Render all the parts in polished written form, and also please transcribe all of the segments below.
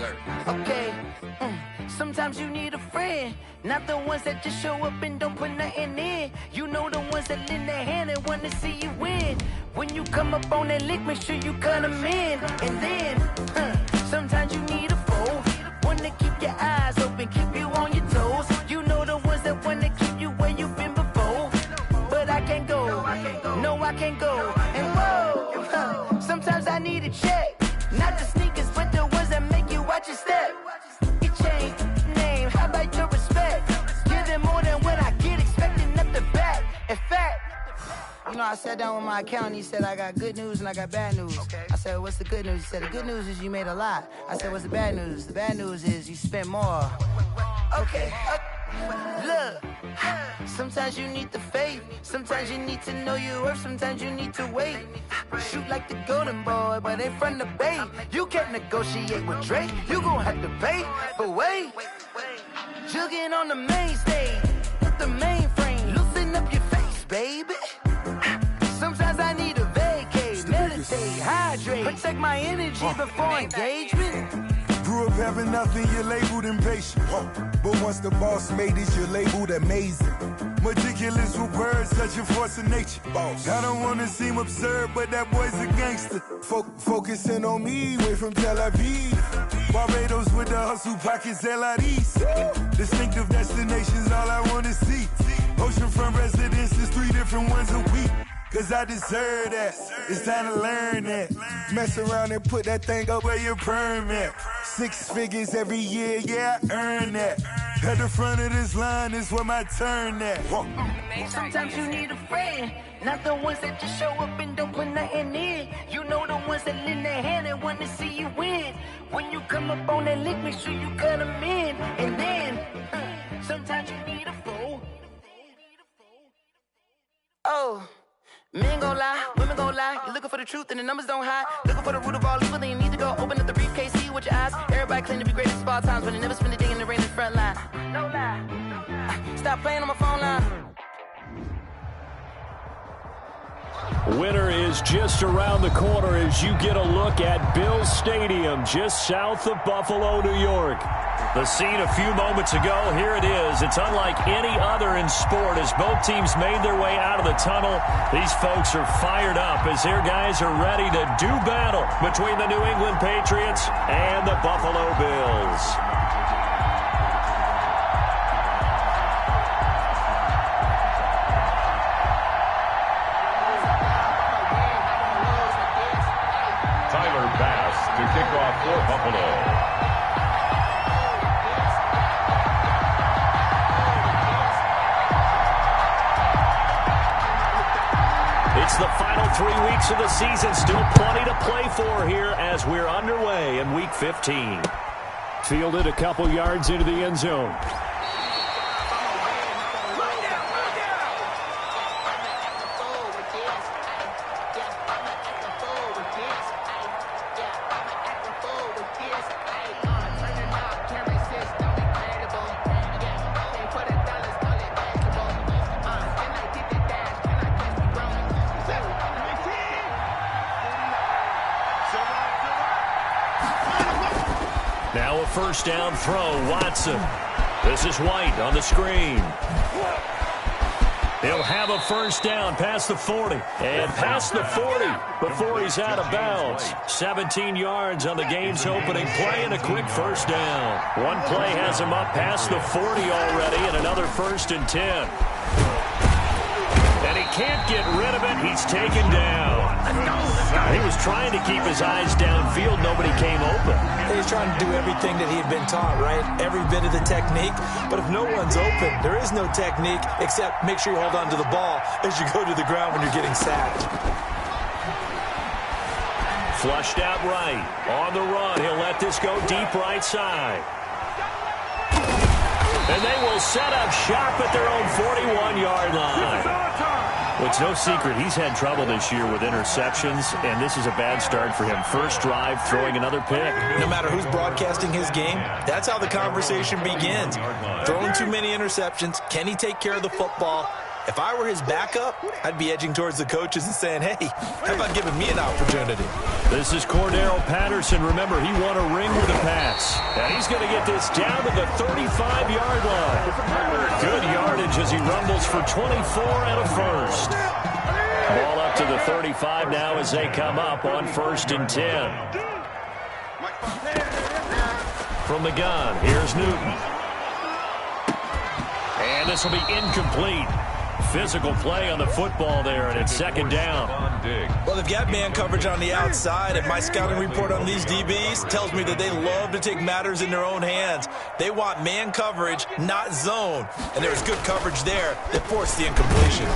sir. Okay. Sometimes you need a friend, not the ones that just show up and don't put nothing in. You know the ones that lend their hand and want to see you win. When you come up on that lick, make sure you cut them in. And then, sometimes you need a foe, one to keep your eyes open, keep you on your toes. You know the ones that want to keep you where you've been before. But I can't go, no I can't go. And whoa, sometimes I need a check, not the sneakers, but the ones that make you watch your step. Your chain, name, how about your respect? Give them more than what I get, expecting up the back. In fact, you know, I sat down with my accountant. He said, I got good news and I got bad news. Okay. I said, what's the good news? He said, the good news is you made a lot. I said, what's the bad news? The bad news is you spent more. Okay. Look, sometimes you need the faith. Sometimes you need to know your worth. Sometimes you need to wait. Shoot like the golden boy, but ain't from the bay. You can't negotiate with Drake. You gon' have to pay. But wait, jugging on the main stage with the mainframe. Loosen up your face, baby. Sometimes I need a vacate, meditate, hydrate, protect my energy before engagement. Grew up having nothing, you're labeled impatient. But once the boss made it, you're labeled amazing. Meticulous with words, such a force of nature. I don't wanna seem absurd, but that boy's a gangster. Focusing on me, way from Tel Aviv. Barbados with the hustle pockets, LIDs. Distinctive destinations, all I wanna see. Oceanfront residences, 3 different ones a week. Cause I deserve that, it's time to learn that. Mess around and put that thing up where your permit. 6 figures every year, yeah, I earn that. At the front of this line is where my turn at. Sometimes you need a friend, not the ones that just show up and don't put nothing in. You know the ones that lend their hand and want to see you win. When you come up on that lick, make sure you cut them in. And then, sometimes you need a foe. Oh. Men gon' lie, women gon' lie. You're looking for the truth and the numbers don't hide. Looking for the root of all evil, then you need to go open up the briefcase, see with your eyes. Everybody claim to be greatest of all times, but they never spend a day in the rain in the front line. No lie. Stop playing on my phone line. Winter is just around the corner as you get a look at Bills Stadium, just south of Buffalo, New York. The scene a few moments ago, here it is. It's unlike any other in sport as both teams made their way out of the tunnel. These folks are fired up as their guys are ready to do battle between the New England Patriots and the Buffalo Bills. To kick off for Buffalo. It's the final 3 weeks of the season. Still plenty to play for here as we're underway in Week 15. Fielded a couple yards into the end zone. Now a first down throw, Watson. This is White on the screen. He'll have a first down past the 40. And past the 40 before he's out of bounds. 17 yards on the game's opening play and a quick first down. One play has him up past the 40 already and another 1st and 10. And he can't get rid of it. He's taken down. He was trying to keep his eyes downfield. Nobody came open. He was trying to do everything that he had been taught, right? Every bit of the technique. But if no one's open, there is no technique except make sure you hold on to the ball as you go to the ground when you're getting sacked. Flushed out right. On the run. He'll let this go deep right side. And they will set up shop at their own 41-yard line. Well, it's no secret he's had trouble this year with interceptions, and this is a bad start for him. First drive, throwing another pick. No matter who's broadcasting his game, that's how the conversation begins. Throwing too many interceptions. Can he take care of the football? If I were his backup, I'd be edging towards the coaches and saying, hey, how about giving me an opportunity? This is Cordero Patterson. Remember, he won a ring with the Pats. And he's going to get this down to the 35-yard line. Good yardage as he rumbles for 24 and a first. Ball up to the 35 now as they come up on 1st and 10. From the gun, here's Newton. And this will be incomplete. Physical play on the football there, and it's 2nd down. Well, they've got man coverage on the outside, and my scouting report on these DBs tells me that they love to take matters in their own hands. They want man coverage, not zone. And there was good coverage there that forced the incompletion.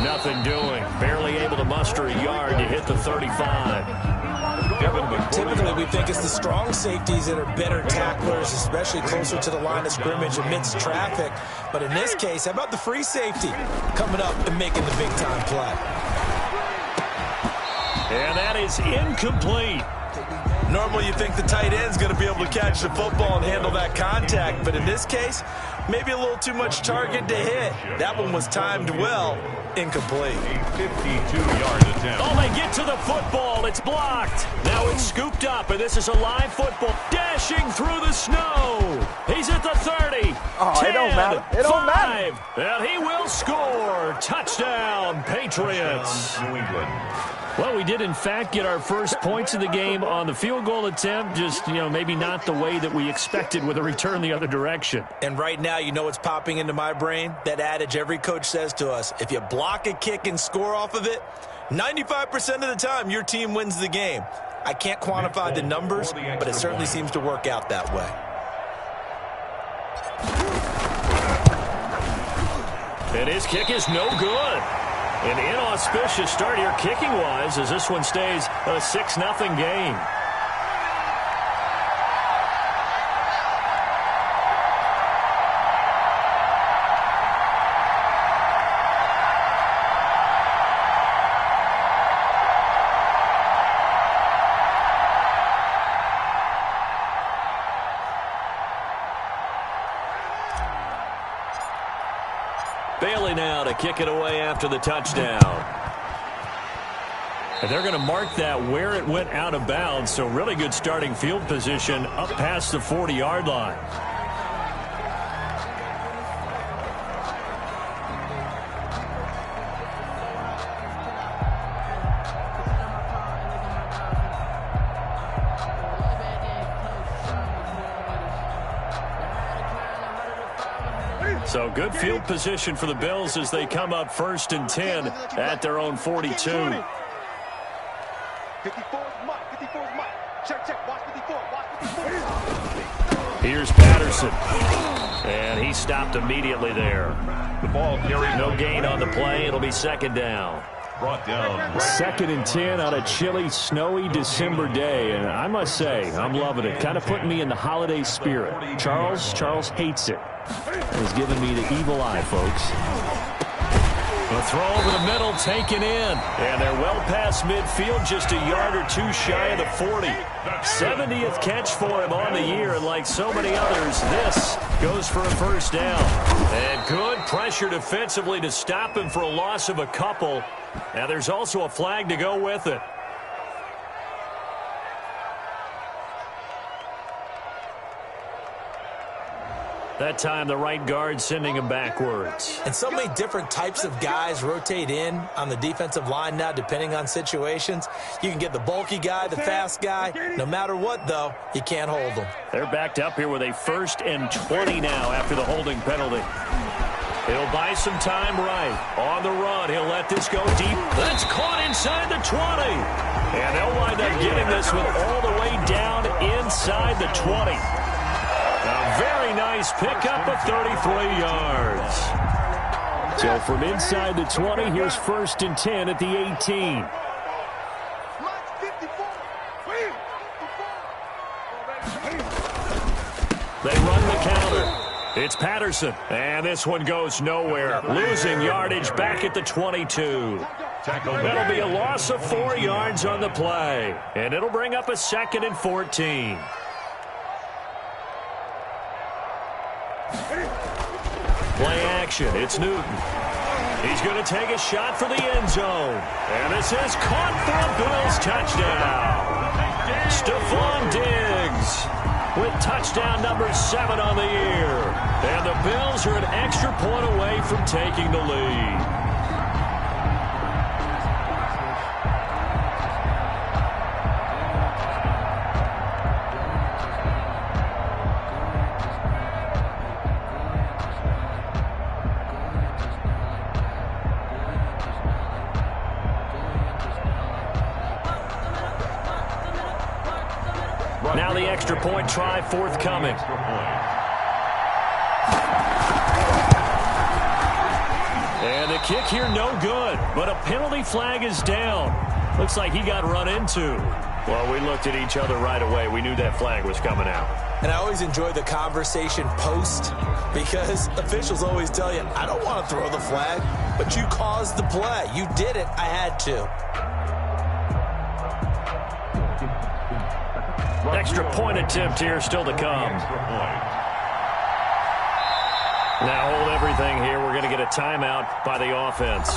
Nothing doing. Barely able to muster a yard to hit the 35. Typically, we think it's the strong safeties that are better tacklers, especially closer to the line of scrimmage amidst traffic. But in this case, how about the free safety coming up and making the big-time play? And that is incomplete. Normally, you think the tight end's going to be able to catch the football and handle that contact. But in this case, maybe a little too much target to hit. That one was timed well. Incomplete. 52-yard attempt. Oh, they get to the football. It's blocked. Now it's scooped up, and this is a live football. Dashing through the snow. He's at the 30. Oh, 10, it don't matter. It don't 5, matter. and he will score. Touchdown, Patriots. New England. Well, we did, in fact, get our first points of the game on the field goal attempt. Just, maybe not the way that we expected with a return the other direction. And right now, you know what's popping into my brain? That adage every coach says to us, if you block a kick and score off of it, 95% of the time, your team wins the game. I can't quantify the numbers, but it certainly seems to work out that way. And his kick is no good. An inauspicious start here kicking-wise as this one stays a 6-0 game. Bailey now to kick it away after the touchdown. And they're going to mark that where it went out of bounds, so really good starting field position up past the 40-yard line. So good field position for the Bills as they come up 1st and 10 at their own 42. 54 is Mike. 54 is Mike. Check. Watch 54. Watch 54. Here's Patterson. And he stopped immediately there. The ball carries. No gain on the play. It'll be 2nd down. Brought down. 2nd and 10 on a chilly, snowy December day. And I must say, I'm loving it. Kind of putting me in the holiday spirit. Charles hates it. He's giving me the evil eye, folks. The throw over the middle, taken in. And they're well past midfield, just a yard or two shy of the 40. 70th catch for him on the year, and like so many others, this goes for a 1st down. And good pressure defensively to stop him for a loss of a couple. Now there's also a flag to go with it. That time, the right guard sending him backwards. And so many different types of guys rotate in on the defensive line now, depending on situations. You can get the bulky guy, the fast guy. No matter what, though, you can't hold them. They're backed up here with a 1st and 20 now after the holding penalty. He'll buy some time right. On the run, he'll let this go deep. That's caught inside the 20. And they'll wind up getting this one all the way down inside the 20. A very nice pickup of 33 yards. So from inside the 20, here's 1st and 10 at the 18. They run the counter. It's Patterson, and this one goes nowhere. Losing yardage back at the 22. That'll be a loss of 4 yards on the play, and it'll bring up a 2nd and 14. Play action. It's Newton. He's going to take a shot for the end zone. And this is caught for a Bills touchdown. Stephon Diggs. with touchdown number 7 on the year. And the Bills are an extra point away from taking the lead. Now the extra point try forthcoming. And the kick here no good, but a penalty flag is down. Looks like he got run into. Well, we looked at each other right away. We knew that flag was coming out. And I always enjoy the conversation post because officials always tell you, I don't want to throw the flag, but you caused the play. You did it. I had to. Extra point attempt here still to come. Now hold everything here. We're going to get a timeout by the offense.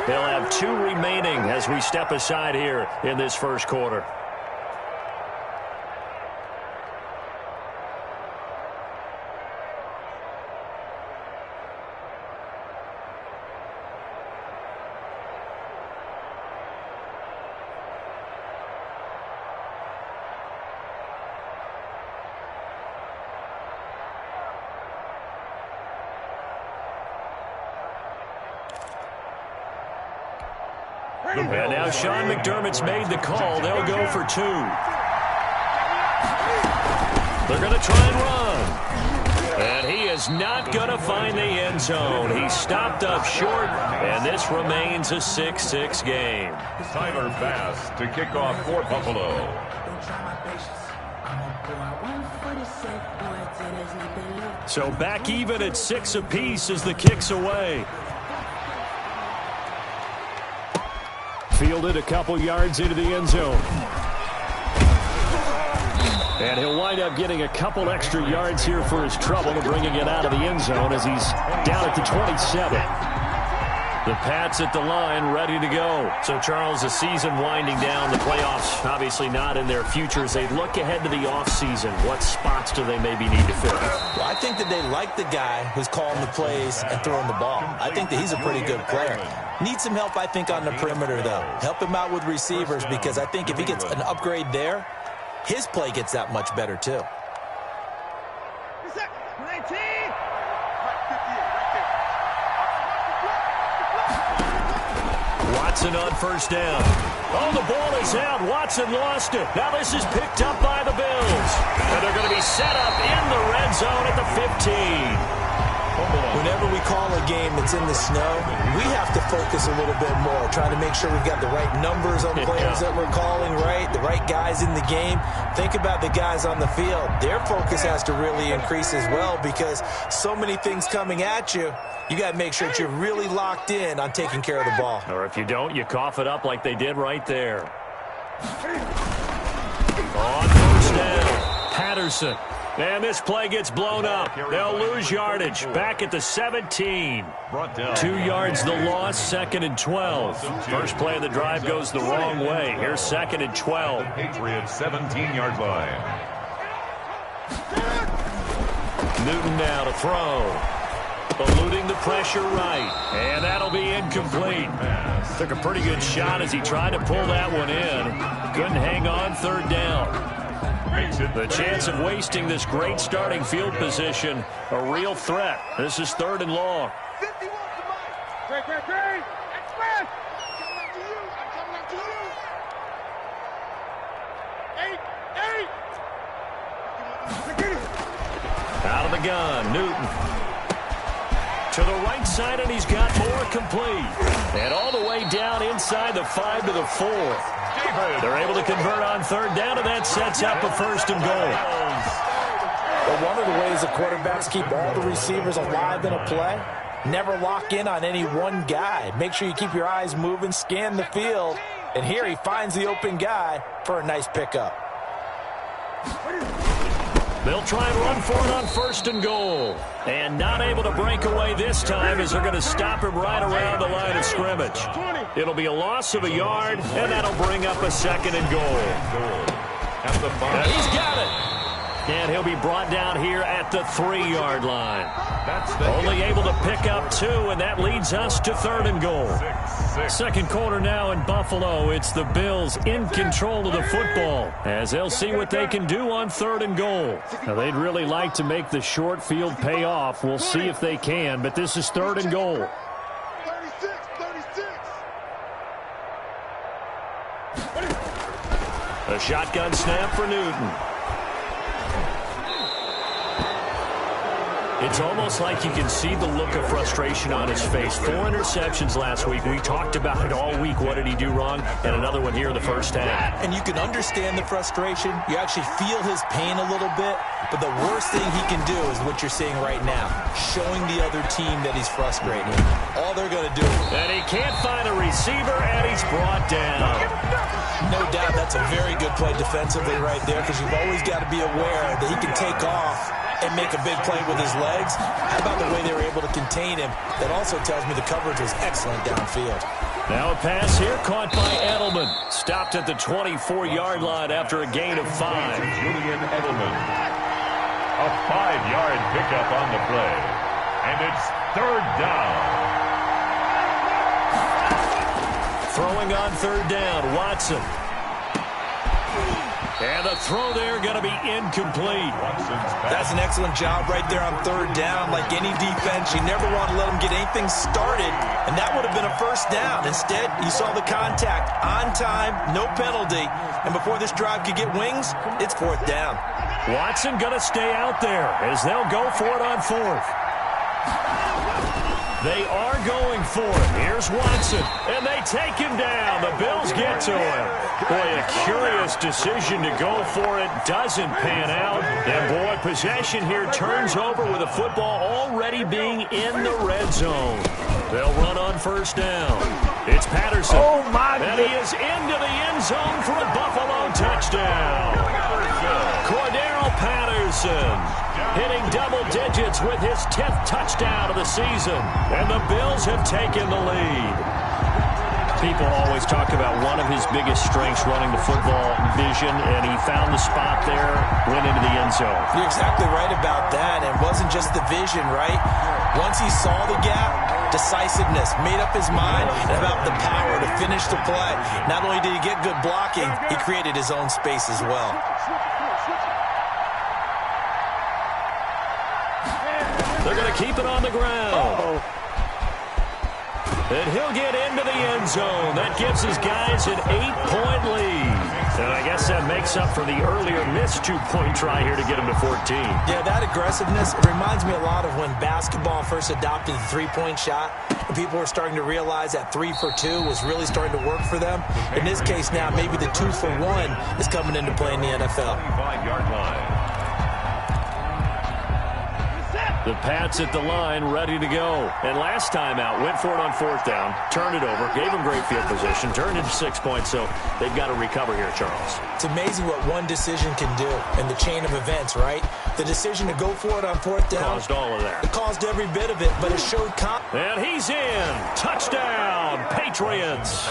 They'll have 2 remaining as we step aside here in this first quarter. And now Sean McDermott's made the call. They'll go for 2. They're going to try and run. And he is not going to find the end zone. He stopped up short, and this remains a 6-6 game. Tyler Bass to kick off for Buffalo. So back even at 6 apiece as the kick's away. Fielded a couple yards into the end zone. And he'll wind up getting a couple extra yards here for his trouble and bringing it out of the end zone as he's down at the 27. The Pats at the line, ready to go. So, Charles, the season winding down, the playoffs obviously not in their future. As they look ahead to the offseason, what spots do they maybe need to fill? Well, I think that they like the guy who's calling the plays and throwing the ball. I think that he's a pretty good player. Needs some help, I think, on the perimeter, though. Help him out with receivers because I think if he gets an upgrade there, his play gets that much better, too. Watson on first down. Oh, the ball is out. Watson lost it. Now this is picked up by the Bills. And they're going to be set up in the red zone at the 15. Whenever we call a game that's in the snow, we have to focus a little bit more, trying to make sure we've got the right numbers on players that we're calling, right? The right guys in the game. Think about the guys on the field. Their focus has to really increase as well because so many things coming at you. You got to make sure that you're really locked in on taking care of the ball. Or if you don't, you cough it up like they did right there. On first down, Patterson. And this play gets blown up. They'll lose yardage. Back at the 17. 2 yards the loss, 2nd and 12. First play of the drive goes the wrong way. Here's 2nd and 12. Patriots 17-yard line. Newton now to throw. Eluding the pressure right. And that'll be incomplete. Took a pretty good shot as he tried to pull that one in. Couldn't hang on, 3rd down. The chance of wasting this great starting field position, a real threat. This is 3rd and long. Out of the gun, Newton. To the right side, and he's got more complete. And all the way down inside the 5 to the 4. They're able to convert on 3rd down, and that sets up a 1st and goal. Well, one of the ways the quarterbacks keep all the receivers alive in a play, never lock in on any one guy. Make sure you keep your eyes moving, scan the field, and here he finds the open guy for a nice pickup. They'll try and run for it on 1st and goal. And not able to break away this time as they're going to stop him right around the line of scrimmage. It'll be a loss of a yard, and that'll bring up a 2nd and goal. At the 5. And he's got it. And he'll be brought down here at the 3-yard line. That's the Only able to pick up 2, and that leads us to 3rd and goal. Second quarter now in Buffalo. It's the Bills in control of the football as they'll see what they can do on 3rd and goal. Now, they'd really like to make the short field pay off. We'll see if they can, but this is 3rd and goal. 36. A shotgun snap for Newton. It's almost like you can see the look of frustration on his face. 4 interceptions last week. We talked about it all week. What did he do wrong? And another one here in the first half. And you can understand the frustration. You actually feel his pain a little bit. But the worst thing he can do is what you're seeing right now, showing the other team that he's frustrated. All they're going to do. And he can't find a receiver, and he's brought down. No doubt that's a very good play defensively right there, because you've always got to be aware that he can take off and make a big play with his legs. How about the way they were able to contain him? That also tells me the coverage was excellent downfield. Now a pass here caught by Edelman. Stopped at the 24-yard line after a gain of 5. Julian Edelman. A 5-yard pickup on the play. And it's 3rd down. Throwing on 3rd down, Watson. And the throw there going to be incomplete. That's an excellent job right there on 3rd down. Like any defense, you never want to let them get anything started, and that would have been a 1st down. Instead, you saw the contact on time, no penalty, and before this drive could get wings, it's 4th down. Watson going to stay out there as they'll go for it on 4th. They are going for it. Here's Watson, and they take him down. The Bills get to him. Boy, a curious decision to go for it. Doesn't pan out. And, boy, possession here turns over with the football already being in the red zone. They'll run on 1st down. It's Patterson. Oh, my And he is into the end zone for a Buffalo touchdown. Cordero Patterson hitting double digits with his 10th touchdown of the season. And the Bills have taken the lead. People always talk about one of his biggest strengths running the football, vision, and he found the spot there, went into the end zone. You're exactly right about that. And it wasn't just the vision, right? Once he saw the gap, decisiveness, made up his mind about the power to finish the play. Not only did he get good blocking, he created his own space as well. They're going to keep it on the ground. And he'll get into the end zone. That gives his guys an 8-point lead. And I guess that makes up for the earlier missed 2-point try here to get him to 14. Yeah, that aggressiveness, it reminds me a lot of when basketball first adopted the three-point shot. And people were starting to realize that 3 for 2 was really starting to work for them. In this case now, maybe the 2 for 1 is coming into play in the NFL. 25-yard line. The Pats at the line, ready to go. And last time out, went for it on 4th down, turned it over, gave them great field position, turned into 6 points, so they've got to recover here, Charles. It's amazing what one decision can do in the chain of events, right? The decision to go for it on 4th down. Caused all of that. It caused every bit of it, but it showed And he's in. Touchdown, Patriots.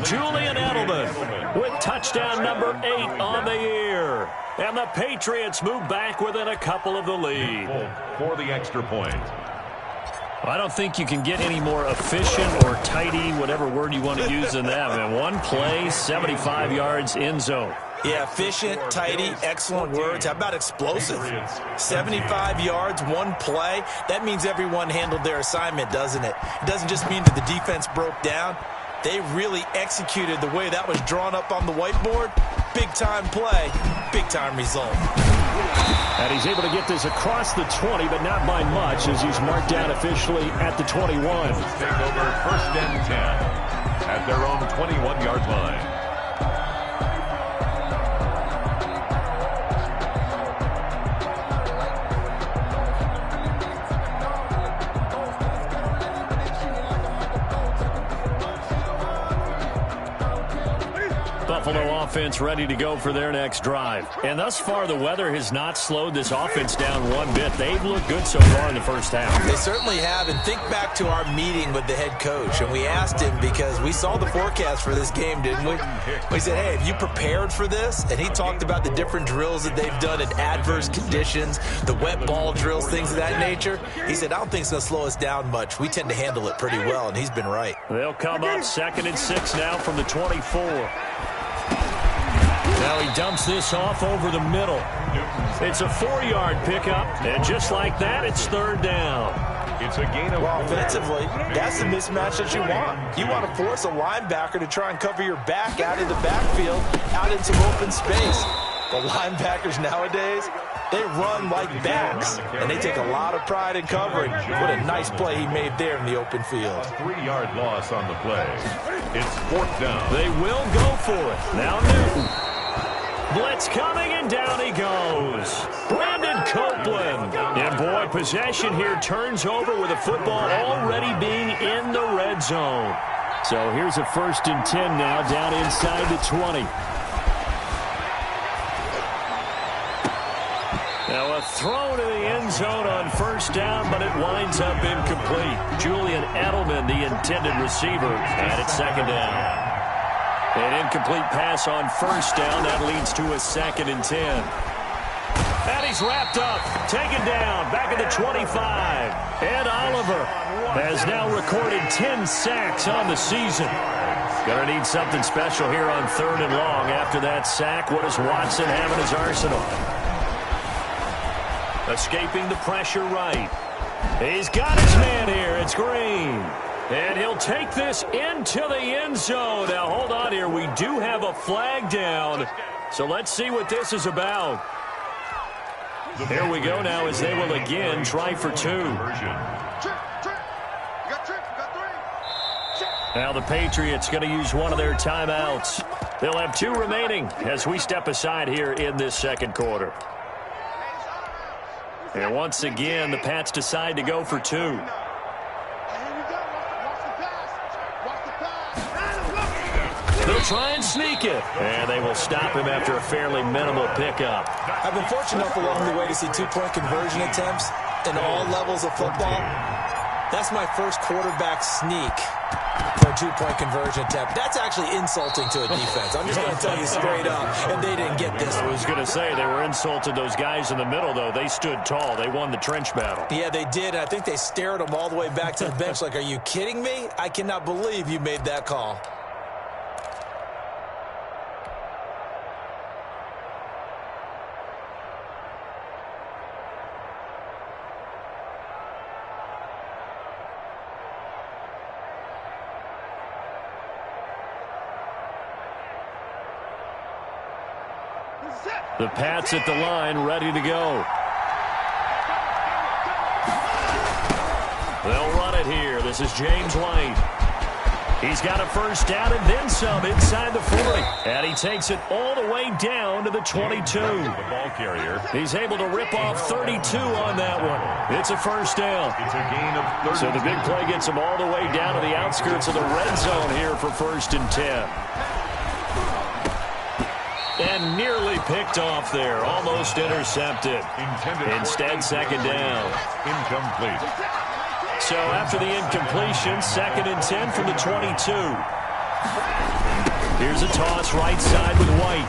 Julian Edelman with touchdown number 8 on the year. And the Patriots move back within a couple of the lead. For the extra point. I don't think you can get any more efficient or tidy, whatever word you want to use than that, man. One play, 75 yards, end zone. Yeah, efficient, tidy, excellent words. How about explosive? 75 yards, one play. That means everyone handled their assignment, doesn't it? It doesn't just mean that the defense broke down. They really executed the way that was drawn up on the whiteboard. Big-time play, big-time result. And he's able to get this across the 20, but not by much, as he's marked down officially at the 21. Take over 1st and 10 at their own 21-yard line. Buffalo offense ready to go for their next drive. And thus far, the weather has not slowed this offense down one bit. They've looked good so far in the first half. They certainly have. And think back to our meeting with the head coach. And we asked him, because we saw the forecast for this game, didn't we? We said, hey, have you prepared for this? And he talked about the different drills that they've done in adverse conditions, the wet ball drills, things of that nature. He said, I don't think it's going to slow us down much. We tend to handle it pretty well, and he's been right. They'll come up 2nd and 6 now from the 24. Now he dumps this off over the middle. It's a 4-yard pickup, and just like that, it's 3rd down. It's a gain of offensively, that's the mismatch that you want. You want to force a linebacker to try and cover your back out of the backfield, out into open space. The linebackers nowadays, they run like backs, and they take a lot of pride in covering. What a nice play he made there in the open field. A 3-yard loss on the play. It's 4th down. They will go for it. Now Newton. Blitz coming, and down he goes. Brandon Copeland. And boy, possession here turns over with the football already being in the red zone. So here's a 1st and 10 now, down inside the 20. Now a throw to the end zone on 1st down, but it winds up incomplete. Julian Edelman, the intended receiver, and it's 2nd down. An incomplete pass on 1st down. That leads to a 2nd and 10. And he's wrapped up, taken down, back at the 25. Ed Oliver has now recorded 10 sacks on the season. Gonna need something special here on 3rd and long. After that sack, what does Watson have in his arsenal? Escaping the pressure right. He's got his man here. It's Green. And he'll take this into the end zone. Now, hold on here. We do have a flag down. So let's see what this is about. Here we go now as they will again try for 2. Now the Patriots going to use one of their timeouts. They'll have 2 remaining as we step aside here in this 2nd quarter. And once again, the Pats decide to go for 2. They'll try and sneak it. And they will stop him after a fairly minimal pickup. I've been fortunate enough along the way to see 2-point conversion attempts in all levels of football. That's my first quarterback sneak for a 2-point conversion attempt. That's actually insulting to a defense. I'm just going to tell you straight up, and they didn't get this. I was going to say, they were insulted. Those guys in the middle, though, they stood tall. They won the trench battle. Yeah, they did. I think they stared them all the way back to the bench like, are you kidding me? I cannot believe you made that call. The Pats at the line, ready to go. They'll run it here. This is James White. He's got a 1st down and then some inside the 40. And he takes it all the way down to the 22. The ball carrier. He's able to rip off 32 on that one. It's a 1st down. It's a gain of 30. So the big play gets him all the way down to the outskirts of the red zone here for 1st and 10. And nearly picked off there. Almost intercepted. Instead, 2nd down. Incomplete. So after the incompletion, 2nd and 10 from the 22. Here's a toss right side with White.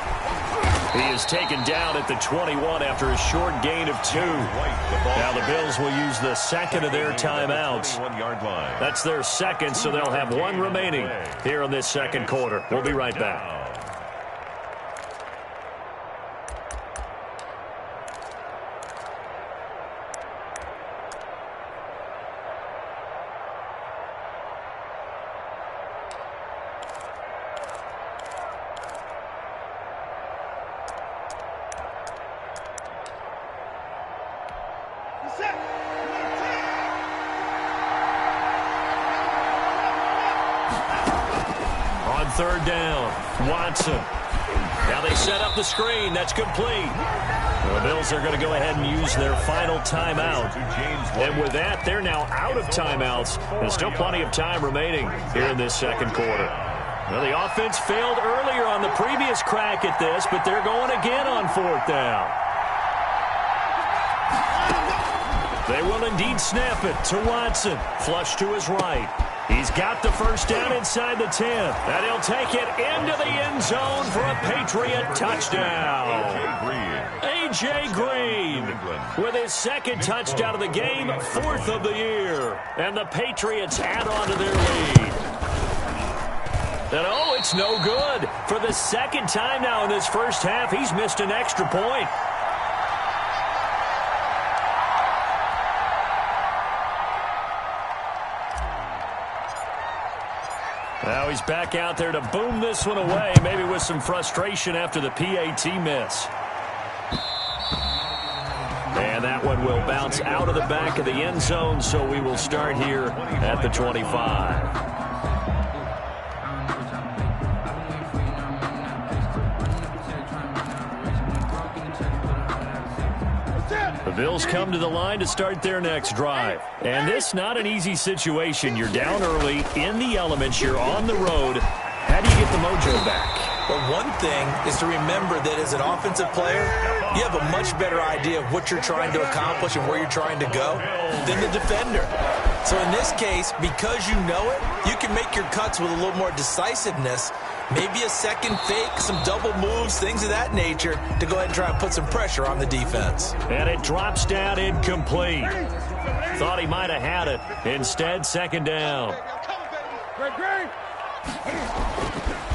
He is taken down at the 21 after a short gain of 2. Now the Bills will use the 2nd of their timeouts. That's their 2nd, so they'll have 1 remaining here in this 2nd quarter. We'll be right back. On 3rd down, Watson. Now they set up the screen. That's complete. The Bills are going to go ahead and use their final timeout. And with that, they're now out of timeouts. There's still plenty of time remaining here in this 2nd quarter. Well, the offense failed earlier on the previous crack at this, but they're going again on 4th down. They will indeed snap it to Watson. Flush to his right. He's got the first down inside the 10. And he'll take it into the end zone for a Patriot touchdown. A.J. Green with his 2nd touchdown of the game, 4th of the year. And the Patriots add on to their lead. And oh, it's no good. For the 2nd time now in this first half, he's missed an extra point. Now he's back out there to boom this one away, maybe with some frustration after the PAT miss. And that one will bounce out of the back of the end zone, so we will start here at the 25. The Bills come to the line to start their next drive. And this not an easy situation. You're down early, in the elements, you're on the road. How do you get the mojo back? Well, one thing is to remember that as an offensive player, you have a much better idea of what you're trying to accomplish and where you're trying to go than the defender. So in this case, because you know it, you can make your cuts with a little more decisiveness, maybe a second fake, some double moves, things of that nature, to go ahead and try and put some pressure on the defense. And it drops down incomplete. Thought he might have had it. Instead, 2nd down.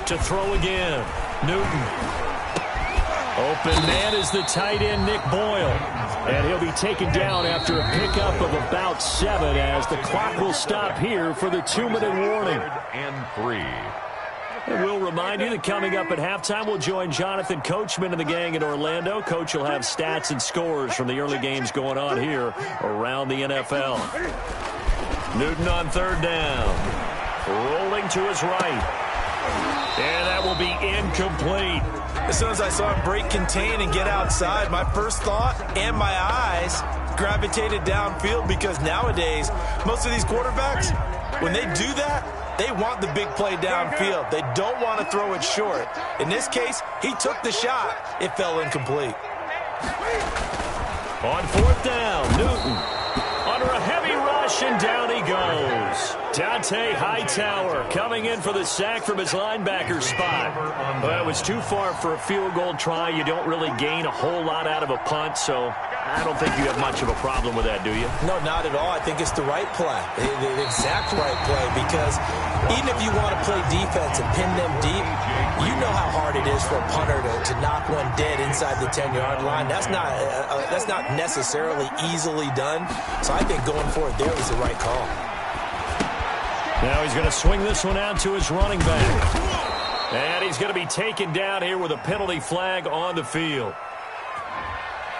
To throw again. Newton. Open man is the tight end, Nick Boyle. And he'll be taken down after a pickup of about 7 as the clock will stop here for the 2-minute warning. And 3. And we'll remind you that coming up at halftime, we'll join Jonathan Coachman and the gang in Orlando. Coach will have stats and scores from the early games going on here around the NFL. Newton on 3rd down. Rolling to his right. And that will be incomplete. As soon as I saw him break contain and get outside, my first thought and my eyes gravitated downfield, because nowadays, most of these quarterbacks, when they do that, they want the big play downfield. They don't want to throw it short. In this case, he took the shot. It fell incomplete. On 4th down, Newton under a heavy rush, and down he goes. Dante Hightower coming in for the sack from his linebacker spot. Well, it was too far for a field goal try. You don't really gain a whole lot out of a punt, so I don't think you have much of a problem with that, do you? No, not at all. I think it's the right play, the exact right play, because even if you want to play defense and pin them deep, you know how hard it is for a punter to knock one dead inside the 10-yard line. That's not necessarily easily done. So I think going for it there was the right call. Now he's going to swing this one out to his running back. And he's going to be taken down here with a penalty flag on the field.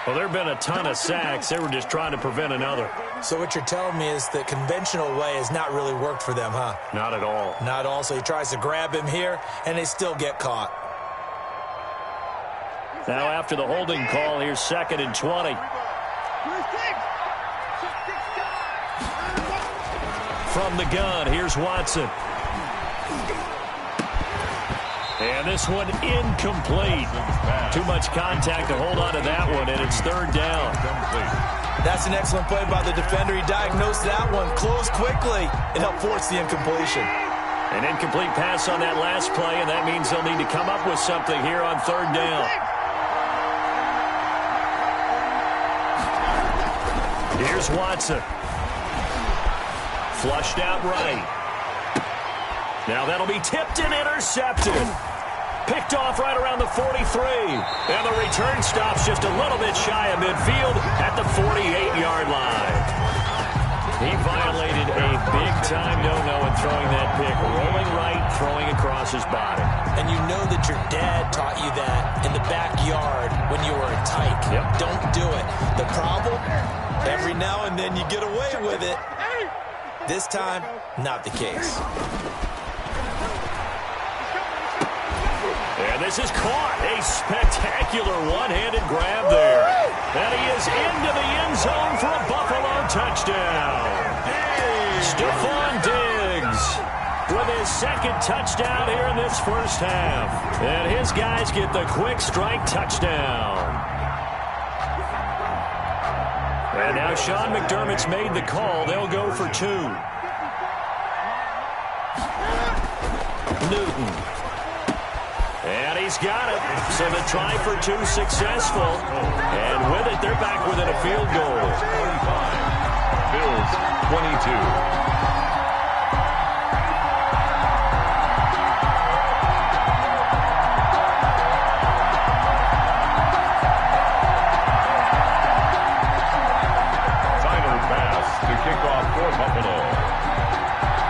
Well, there have been a ton of sacks. They were just trying to prevent another. So what you're telling me is the conventional way has not really worked for them, huh? Not at all. Not all. So he tries to grab him here, and they still get caught. Now after the holding call, here's 2nd and 20. From the gun, here's Watson. And this one incomplete. Too much contact to hold on to that one, and it's 3rd down. That's an excellent play by the defender. He diagnosed that one, closed quickly, and helped force the incompletion. An incomplete pass on that last play, and that means they'll need to come up with something here on 3rd down. Here's Watson. Flushed out right. Now that'll be tipped and intercepted. Picked off right around the 43. And the return stops just a little bit shy of midfield at the 48-yard line. He violated a big-time no-no in throwing that pick. Rolling right, throwing across his body. And you know that your dad taught you that in the backyard when you were a tyke. Yep. Don't do it. The problem, every now and then you get away with it. This time, not the case. And this is caught. A spectacular one-handed grab there. And he is into the end zone for a Buffalo touchdown. Stephon Diggs with his second touchdown here in this first half. And his guys get the quick strike touchdown. And now Sean McDermott's made the call. They'll go for 2. Newton. And he's got it. So the try for 2 successful. And with it, they're back within a field goal. 25. Bills 22.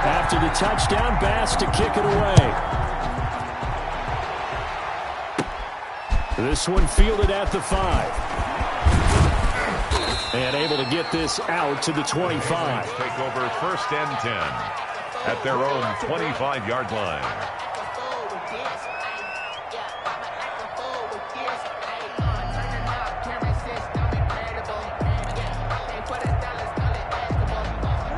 After the touchdown, Bass to kick it away. This one fielded at the 5. And able to get this out to the 25. Take over 1st and 10 at their own 25-yard line.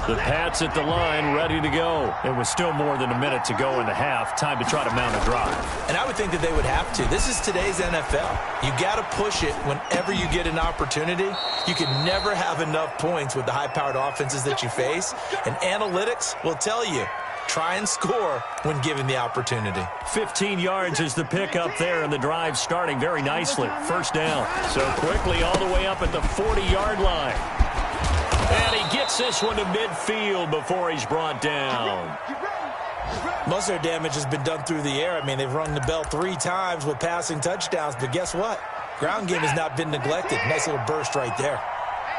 The Pats at the line, ready to go. It was still more than a minute to go in the half. Time to try to mount a drive. And I would think that they would have to. This is today's NFL. You got to push it whenever you get an opportunity. You can never have enough points with the high-powered offenses that you face. And analytics will tell you, try and score when given the opportunity. 15 yards is the pickup there, and the drive starting very nicely. First down. So quickly all the way up at the 40-yard line. And he gets this one to midfield before he's brought down. Most of their damage has been done through the air. I mean, they've rung the bell 3 times with passing touchdowns, but guess what? Ground game has not been neglected. Nice little burst right there.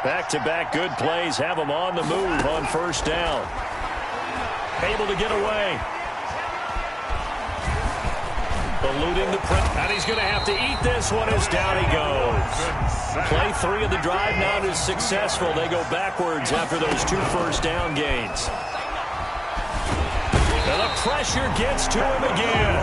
Back-to-back good plays have him on the move on first down. Able to get away. Eluding the press. And he's going to have to eat this one as down he goes. Play 3 of the drive not as successful. They go backwards after those 2 first down gains. And the pressure gets to him again.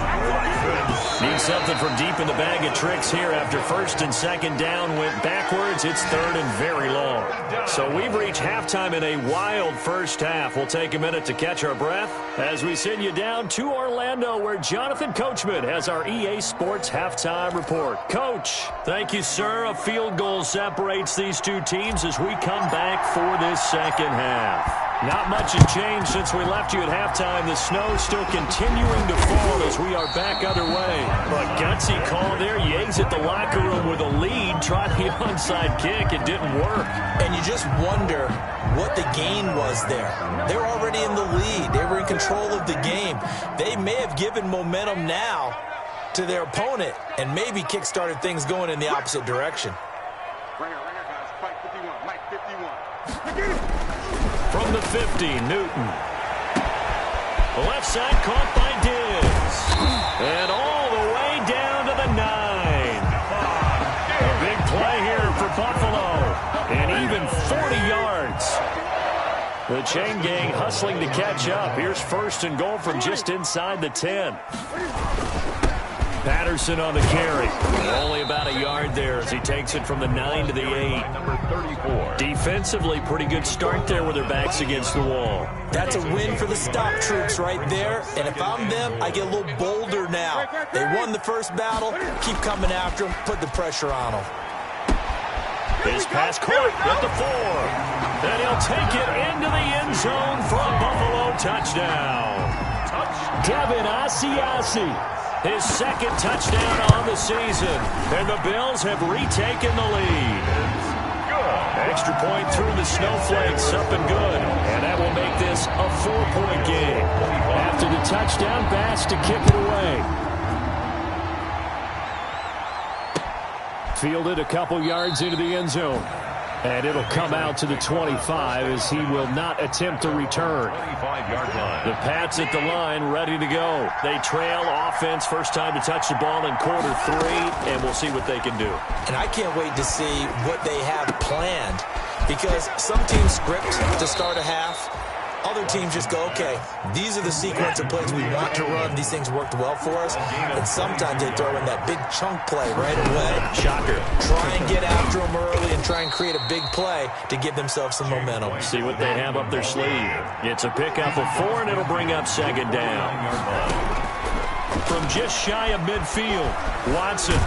Needs something from deep in the bag of tricks here after 1st and 2nd down went backwards. It's 3rd and very long. So we've reached halftime in a wild first half. We'll take a minute to catch our breath as we send you down to Orlando, where Jonathan Coachman has our EA Sports halftime report. Coach, thank you, sir. A field goal separates these 2 teams as we come back for this second half. Not much has changed since we left you at halftime. The snow still continuing to fall as we are back underway. But gutsy call there. You exit the locker room with a lead. Try the onside kick. It didn't work. And you just wonder what the gain was there. They were already in the lead. They were in control of the game. They may have given momentum now to their opponent and maybe kick-started things going in the opposite direction. From the 50, Newton. The left side caught by Diggs. And all the way down to the 9. A big play here for Buffalo. And even 40 yards. The chain gang hustling to catch up. Here's 1st and goal from just inside the 10. Patterson on the carry. Only about a yard there as he takes it from the 9 to the 8. Number 34. Defensively, pretty good start there with their backs against the wall. That's a win for the stop troops right there. And if I'm them, I get a little bolder now. They won the first battle. Keep coming after them. Put the pressure on them. His pass caught at the 4. And he'll take it into the end zone for a Buffalo touchdown. Devin Asiasi. His 2nd touchdown on the season. And the Bills have retaken the lead. Extra point through the snowflakes, up and good. And that will make this a 4-point game. After the touchdown, Bass to kick it away. Fielded a couple yards into the end zone. And it'll come out to the 25 as he will not attempt to return. 25-yard line. The Pats at the line, ready to go. They trail offense, first time to touch the ball in quarter 3, and we'll see what they can do. And I can't wait to see what they have planned, because some teams script to start a half. Other teams just go, okay, these are the sequence of plays we want to run. These things worked well for us. And sometimes they throw in that big chunk play right away. Shocker. Try and get after them early and and try and create a big play to give themselves some momentum. See what they have up their sleeve. It's a pickup of 4, and it'll bring up second down. From just shy of midfield, Watson.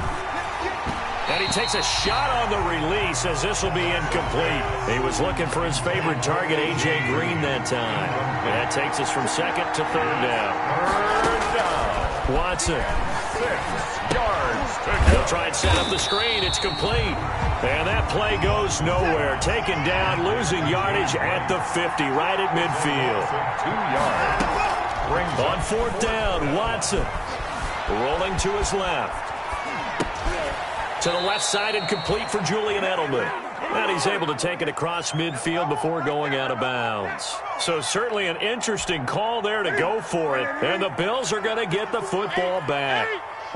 And he takes a shot on the release as this will be incomplete. He was looking for his favorite target, A.J. Green, that time. And that takes us from second to third down. Watson. 6 yards to go. He'll try and set up the screen. It's complete. And that play goes nowhere. Taken down, losing yardage at the 50, right at midfield. 2 yards. On fourth down, Watson. Rolling to his left. To the left side and complete for Julian Edelman. And he's able to take it across midfield before going out of bounds. So certainly an interesting call there to go for it. And the Bills are going to get the football back.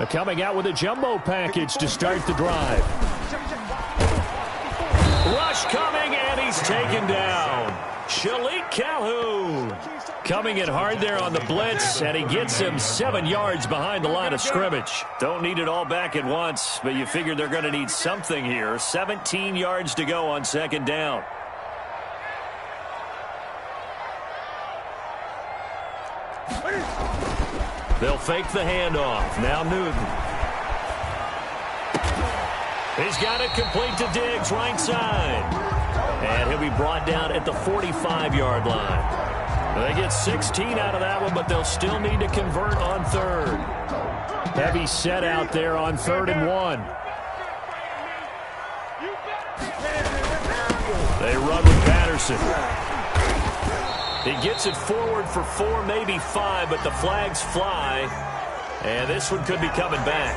Coming out with a jumbo package to start the drive. Rush coming, and he's taken down. Shalik Calhoun coming in hard there on the blitz, and he gets him 7 yards behind the line of scrimmage. Don't need it all back at once, but you figure they're going to need something here. 17 yards to go on second down. They'll fake the handoff. Now Newton. He's got it complete to Diggs, right side. And he'll be brought down at the 45-yard line. They get 16 out of that one, but they'll still need to convert on third. Heavy set out there on 3rd and 1. They run with Patterson. He gets it forward for 4, maybe 5, but the flags fly. And this one could be coming back.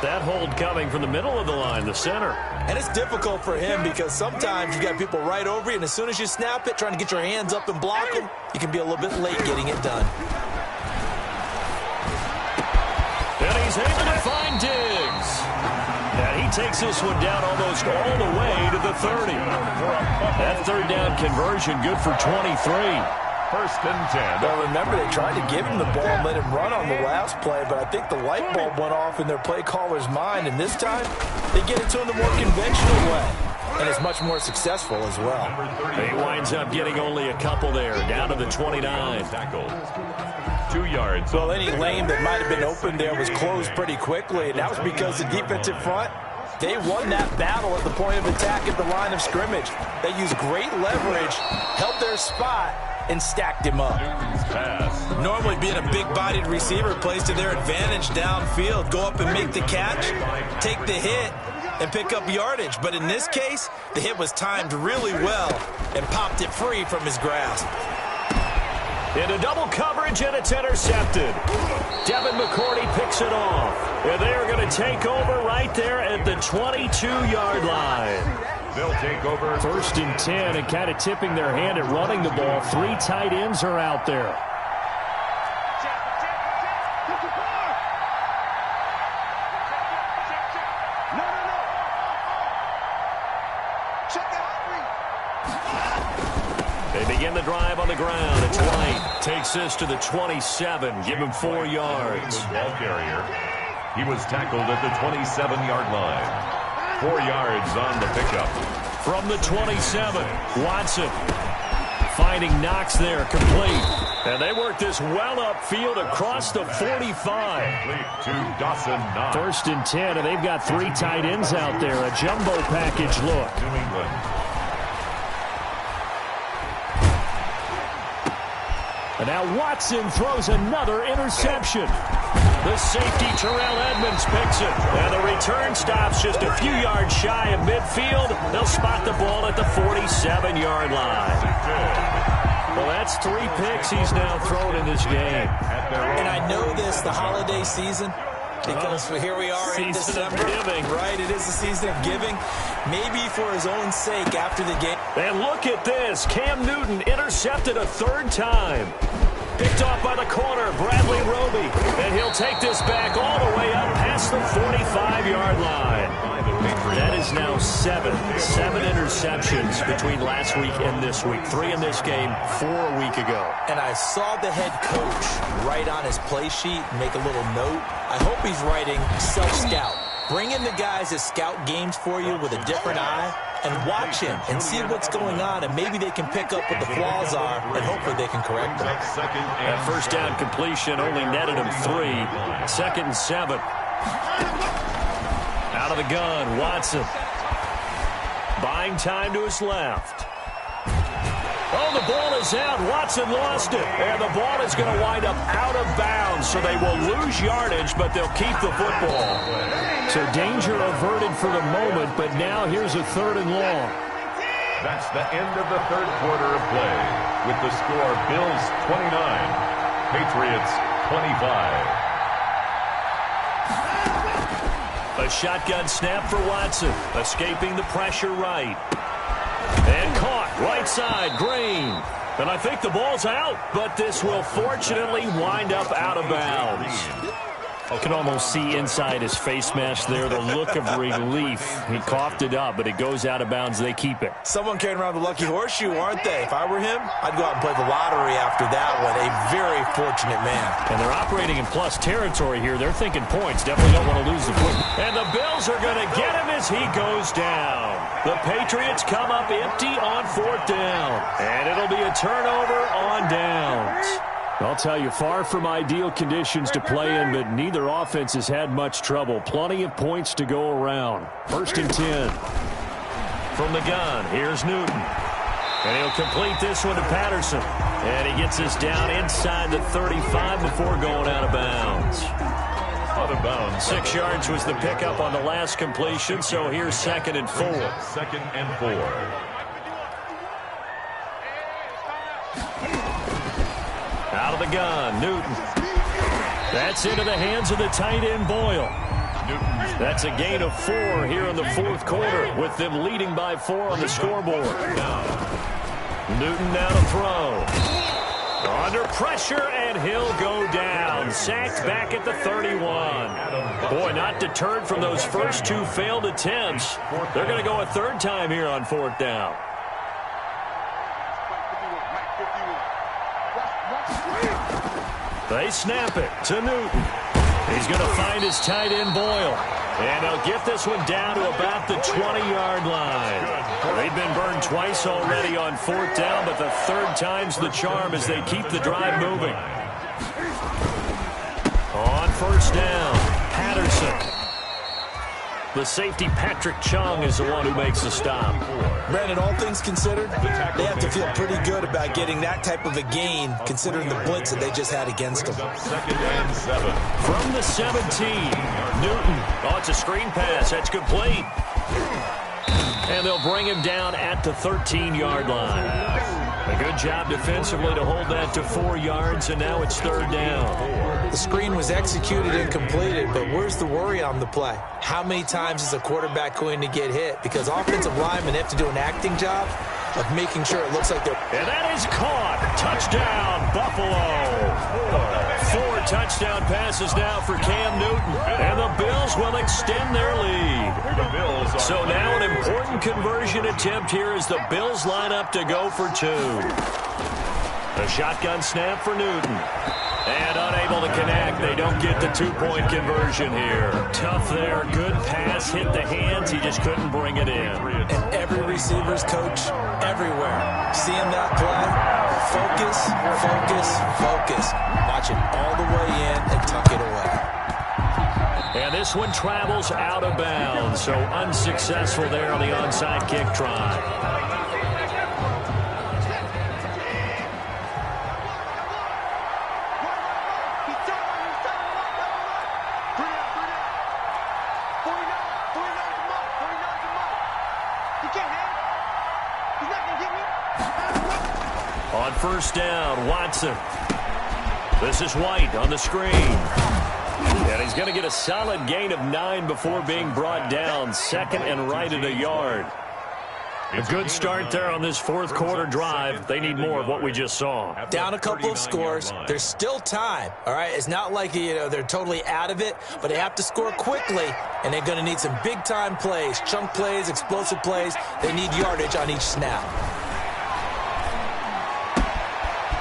That hold coming from the middle of the line, the center. And it's difficult for him because sometimes you got people right over you, and as soon as you snap it, trying to get your hands up and block him, you can be a little bit late getting it done. And he's able to find Diggs. And he takes this one down almost all the way to the 30. That third down conversion good for 23. 1st and 10. Well, remember, they tried to give him the ball and let him run on the last play, but I think the light bulb went off in their play caller's mind, and this time they get it to him the more conventional way, and it's much more successful as well. He winds up getting only a couple there, down to the 29. Tackle. 2 yards. Well, any lane that might have been open there was closed pretty quickly, and that was because the defensive front, they won that battle at the point of attack at the line of scrimmage. They used great leverage, held their spot, and stacked him up. Normally being a big-bodied receiver plays to their advantage downfield. Go up and make the catch, take the hit, and pick up yardage. But in this case, the hit was timed really well and popped it free from his grasp. Into double coverage, and it's intercepted. Devin McCourty picks it off. And they are going to take over right there at the 22-yard line. They'll take over. 1st and 10, and kind of tipping their hand at running the ball. 3 tight ends are out there. They begin the drive on the ground. It's White. Takes this to the 27. Give him 4 yards. Ball carrier. He was tackled at the 27-yard line. 4 yards on the pickup. From the 27, Watson finding Knox there, complete. And they work this well upfield across the 45. Complete to Dawson Knox. 1st and 10, and they've got 3 tight ends out there. A jumbo package look. New England. And now Watson throws another interception. The safety, Terrell Edmonds, picks it. And the return stops just a few yards shy of midfield. They'll spot the ball at the 47-yard line. Well, that's 3 picks he's now thrown in this game. And I know this, the holiday season, because here we are in December. Giving. Right, it is the season of giving. Maybe for his own sake after the game. And look at this. Cam Newton intercepted a 3rd time. Picked off by the corner, Bradley Roby. And he'll take this back all the way up past the 45-yard line. That is now 7 interceptions between last week and this week. 3 in this game, 4 a week ago. And I saw the head coach write on his play sheet, make a little note. I hope he's writing self-scout. Bring in the guys that scout games for you with a different eye and watch him and see what's going on, and maybe they can pick up what the flaws are, and hopefully they can correct them. That first down completion only netted him 3. 2nd and 7. Out of the gun, Watson. Buying time to his left. Oh, the ball is out. Watson lost it. And the ball is going to wind up out of bounds, so they will lose yardage, but they'll keep the football. So danger averted for the moment, but now here's a 3rd and long. That's the end of the third quarter of play. With the score, Bills 29, Patriots 25. A shotgun snap for Watson, escaping the pressure right. And caught right side, Green. And I think the ball's out, but this will fortunately wind up out of bounds. I can almost see inside his face mask there the look of relief. He coughed it up, but it goes out of bounds. They keep it. Someone carrying around the lucky horseshoe, aren't they? If I were him, I'd go out and play the lottery after that one. A very fortunate man. And they're operating in plus territory here. They're thinking points. Definitely don't want to lose the football. And the Bills are going to get him as he goes down. The Patriots come up empty on 4th down. And it'll be a turnover on downs. I'll tell you, far from ideal conditions to play in, but neither offense has had much trouble. Plenty of points to go around. 1st and 10. From the gun, here's Newton. And he'll complete this one to Patterson. And he gets us down inside the 35 before going out of bounds. Out of bounds. 6 yards was the pickup on the last completion, so here's 2nd and 4. 2nd and 4. Out of the gun, Newton. That's into the hands of the tight end, Boyle. That's a gain of 4 here in the 4th quarter, with them leading by 4 on the scoreboard. Newton now to throw. Under pressure, and he'll go down. Sacked back at the 31. Boy, not deterred from those first 2 failed attempts. They're going to go a 3rd time here on 4th down. They snap it to Newton. He's going to find his tight end, Boyle. And they'll get this one down to about the 20-yard line. They've been burned twice already on 4th down, but the 3rd time's the charm as they keep the drive moving. On 1st down, Patterson. The safety, Patrick Chung, is the one who makes the stop. Brandon, all things considered, they have to feel pretty good about getting that type of a gain, considering the blitz that they just had against them. 2nd and 7. From the 17, Newton. Oh, it's a screen pass. That's complete. And they'll bring him down at the 13-yard line. A good job defensively to hold that to 4 yards, and now it's 3rd down. The screen was executed and completed, but where's the worry on the play? How many times is a quarterback going to get hit? Because offensive linemen have to do an acting job of making sure it looks like they're... And that is caught. Touchdown, Buffalo. 4 touchdown passes now for Cam Newton. And the Bills will extend their lead. So now an important conversion attempt here as the Bills line up to go for 2. A shotgun snap for Newton. And unable to connect. They don't get the 2-point conversion here. Tough there. Good pass. Hit the hands. He just couldn't bring it in. And every receiver's coach everywhere. Seeing that play, focus, focus, focus. Watch it all the way in and tuck it away. And this one travels out of bounds. So unsuccessful there on the onside kick try. On 1st down, Watson. This is White on the screen. And he's going to get a solid gain of 9 before being brought down. 2nd and right at a yard. A good start there on this 4th quarter drive. They need more of what we just saw. Down a couple of scores. There's still time, all right? It's not like, they're totally out of it, but they have to score quickly, and they're going to need some big-time plays, chunk plays, explosive plays. They need yardage on each snap.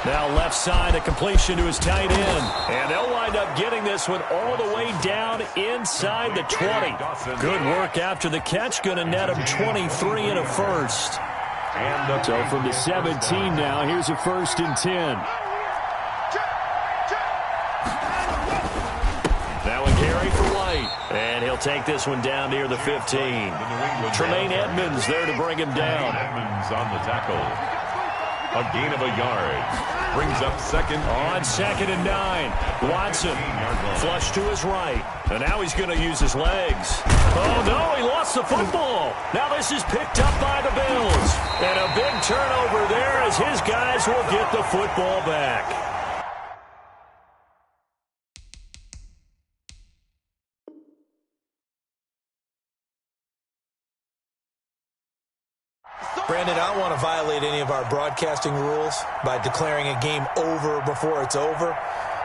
Now left side, a completion to his tight end. And they'll wind up getting this one all the way down inside the 20. Good work after the catch. Going to net him 23 and a first. So from the 17 now, here's a 1st and 10. Now a carry for White. And he'll take this one down near the 15. Tremaine Edmonds there to bring him down. Edmonds on the tackle. A gain of a yard. Brings up second. On 2nd and 9. Watson flush to his right. And now he's going to use his legs. Oh, no, he lost the football. Now this is picked up by the Bills. And a big turnover there as his guys will get the football back. Brandon, I don't want to violate any of our broadcasting rules by declaring a game over before it's over.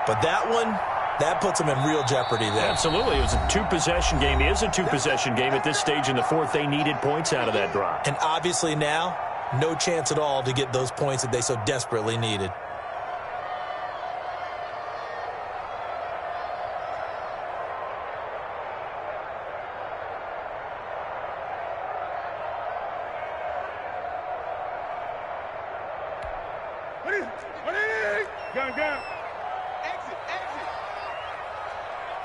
But that one, that puts them in real jeopardy there. Absolutely. It was a two-possession game. It is a two-possession game at this stage in the fourth. They needed points out of that drive. And obviously now, no chance at all to get those points that they so desperately needed. Gun. Exit.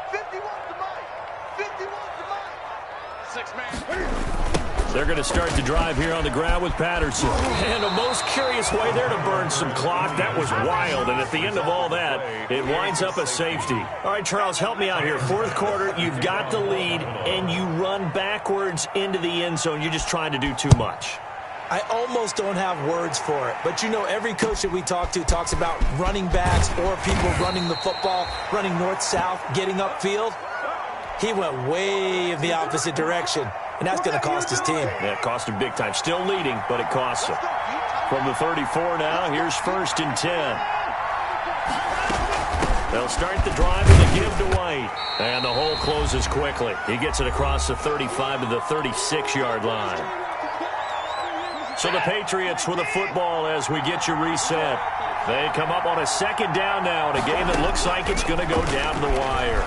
51 to Mike. 51 to Mike. 6-man. They're going to start the drive here on the ground with Patterson. And a most curious way there to burn some clock. That was wild. And at the end of all that, it winds up a safety. All right, Charles, help me out here. Fourth quarter, you've got the lead, and you run backwards into the end zone. You're just trying to do too much. I almost don't have words for it. But, you know, every coach that we talk to talks about running backs or people running the football, running north-south, getting upfield. He went way in the opposite direction, and that's going to cost his team. Yeah, it cost him big time. Still leading, but it costs him. From the 34 now, here's 1st and 10. They'll start the drive with a give to White. And the hole closes quickly. He gets it across the 35 to the 36-yard line. So the Patriots with a football as we get you reset. They come up on a 2nd down now in a game that looks like it's going to go down to the wire.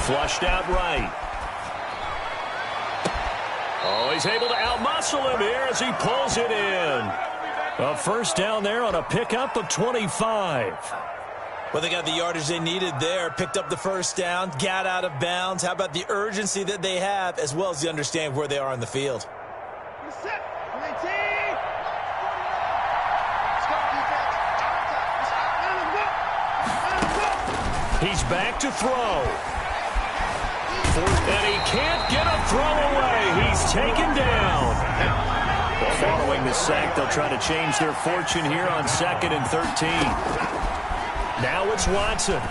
Flushed out right. Oh, he's able to outmuscle him here as he pulls it in. A 1st down there on a pickup of 25. Well, they got the yardage they needed there, picked up the 1st down, got out of bounds. How about the urgency that they have as well as the understand where they are on the field? He's back to throw. And he can't get a throw away. He's taken down. Following the sack, they'll try to change their fortune here on 2nd and 13. Now it's Watson.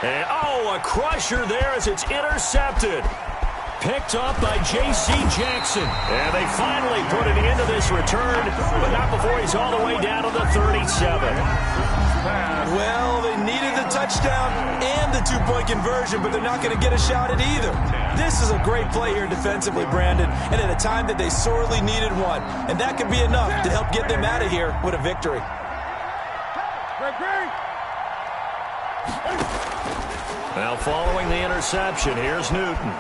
And, a crusher there as it's intercepted. Picked up by J.C. Jackson. And they finally put an end to this return, but not before he's all the way down to the 37. Well, they needed the touchdown and the 2-point conversion, but they're not going to get a shot at either. This is a great play here defensively, Brandon, and at a time that they sorely needed one. And that could be enough to help get them out of here with a victory. Now following the interception, here's Newton.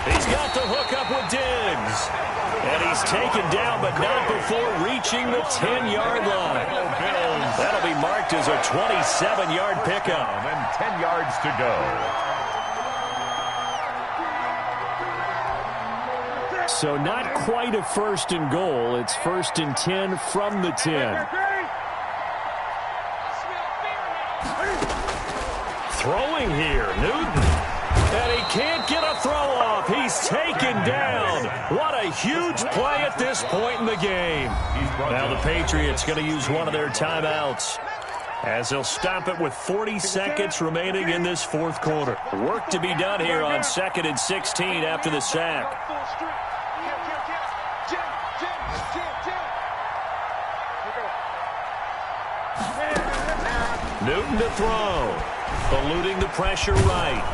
He's got the hook up with Diggs. And he's taken down, but not before reaching the 10-yard line. That'll be marked as a 27-yard pickup. And 10 yards to go. So not quite a 1st and goal. It's 1st and 10 from the 10. Throwing here, Newton. And he can't get a throw off. He's taken down. What a huge play at this point in the game. Now the Patriots going to use one of their timeouts as they'll stop it with 40 seconds remaining in this 4th quarter. Work to be done here on 2nd and 16 after the sack. Newton to throw. Eluding the pressure right.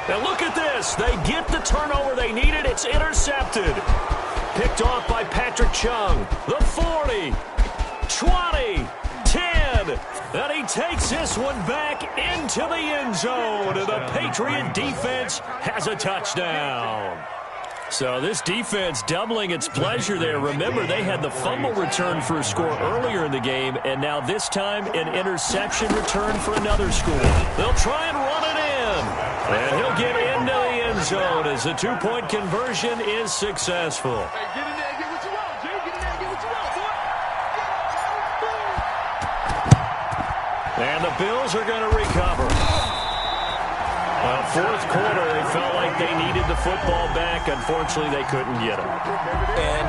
Now look at this. They get the turnover they needed. It's intercepted. picked off by Patrick Chung. The 40, 20, 10. And he takes this one back into the end zone. And the Patriot defense has a touchdown. So this defense doubling its pleasure there. Remember, they had the fumble return for a score earlier in the game, and now this time an interception return for another score. They'll try and run it in. And he'll get into the end zone as the two-point conversion is successful. Hey, get in there and get what you want, Jay. Get in there and get what you want, boy. And the Bills are going to recover. Well, fourth quarter, they felt like they needed the football back. Unfortunately, they couldn't get it. And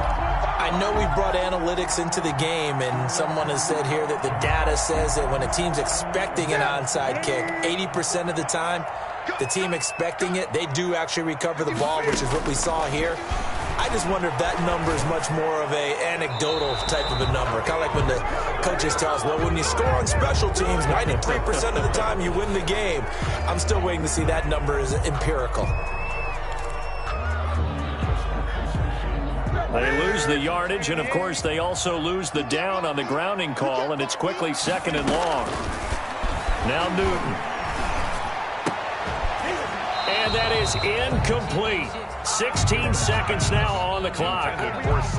I know we brought analytics into the game, and someone has said here that the data says that when a team's expecting an onside kick, 80% of the time, the team expecting it, they do actually recover the ball, which is what we saw here. I just wonder if that number is much more of a anecdotal type of a number. Kind of like when the coaches tell us, well, when you score on special teams, 93% of the time you win the game. I'm still waiting to see that number is empirical. They lose the yardage, and, of course, they also lose the down on the grounding call, and it's quickly 2nd and long. Now Newton. And that is incomplete. 16 seconds now on the clock.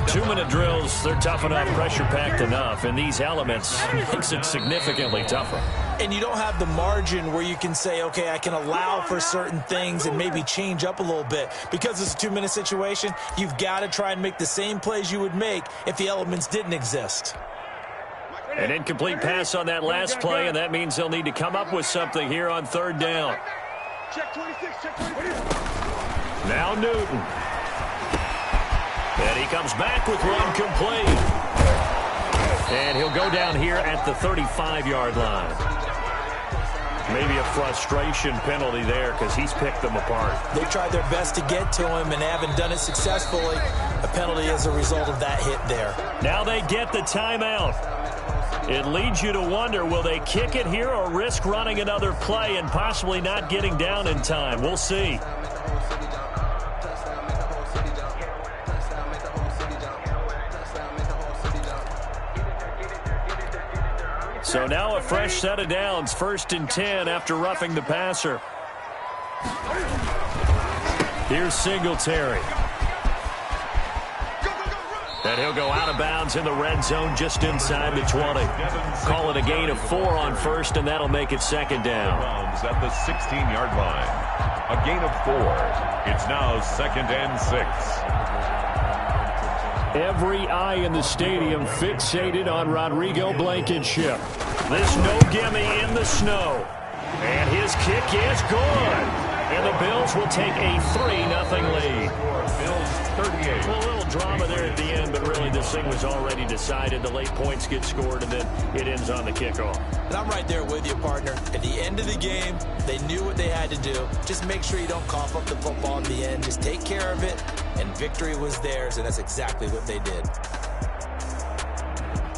2-minute drills, they're tough enough, pressure-packed enough, and these elements makes it significantly tougher. And you don't have the margin where you can say, okay, I can allow for certain things and maybe change up a little bit. Because it's a 2-minute situation, you've got to try and make the same plays you would make if the elements didn't exist. An incomplete pass on that last play, and that means they'll need to come up with something here on 3rd down. Check 26, check 26. Now Newton. And he comes back with one complete. And he'll go down here at the 35-yard line. Maybe a frustration penalty there because he's picked them apart. They tried their best to get to him and haven't done it successfully. A penalty as a result of that hit there. Now they get the timeout. It leads you to wonder, will they kick it here or risk running another play and possibly not getting down in time? We'll see. So now a fresh set of downs, 1st and 10 after roughing the passer. Here's Singletary. And he'll go out of bounds in the red zone just inside the 20. Call it a gain of 4 on 1st, and that'll make it 2nd down. At the 16-yard line. A gain of 4. It's now 2nd and 6. Every eye in the stadium fixated on Rodrigo Blankenship. This no-gimme in the snow. And his kick is good. And the Bills will take a 3-0 lead. Bills 38. Well, a little drama there at the end, but really this thing was already decided. The late points get scored, and then it ends on the kickoff. And I'm right there with you, partner. At the end of the game, they knew what they had to do. Just make sure you don't cough up the football at the end. Just take care of it, and victory was theirs, and that's exactly what they did.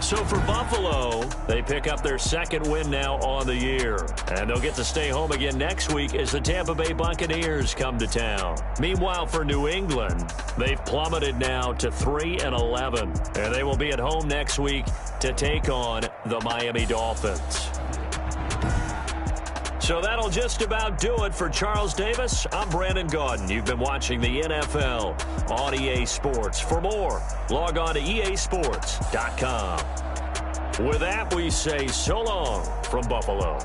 So for Buffalo, they pick up their 2nd win now on the year. And they'll get to stay home again next week as the Tampa Bay Buccaneers come to town. Meanwhile, for New England, they've plummeted now to 3-11. And they will be at home next week to take on the Miami Dolphins. So that'll just about do it for Charles Davis. I'm Brandon Gaudin. You've been watching the NFL on EA Sports. For more, log on to easports.com. With that, we say so long from Buffalo.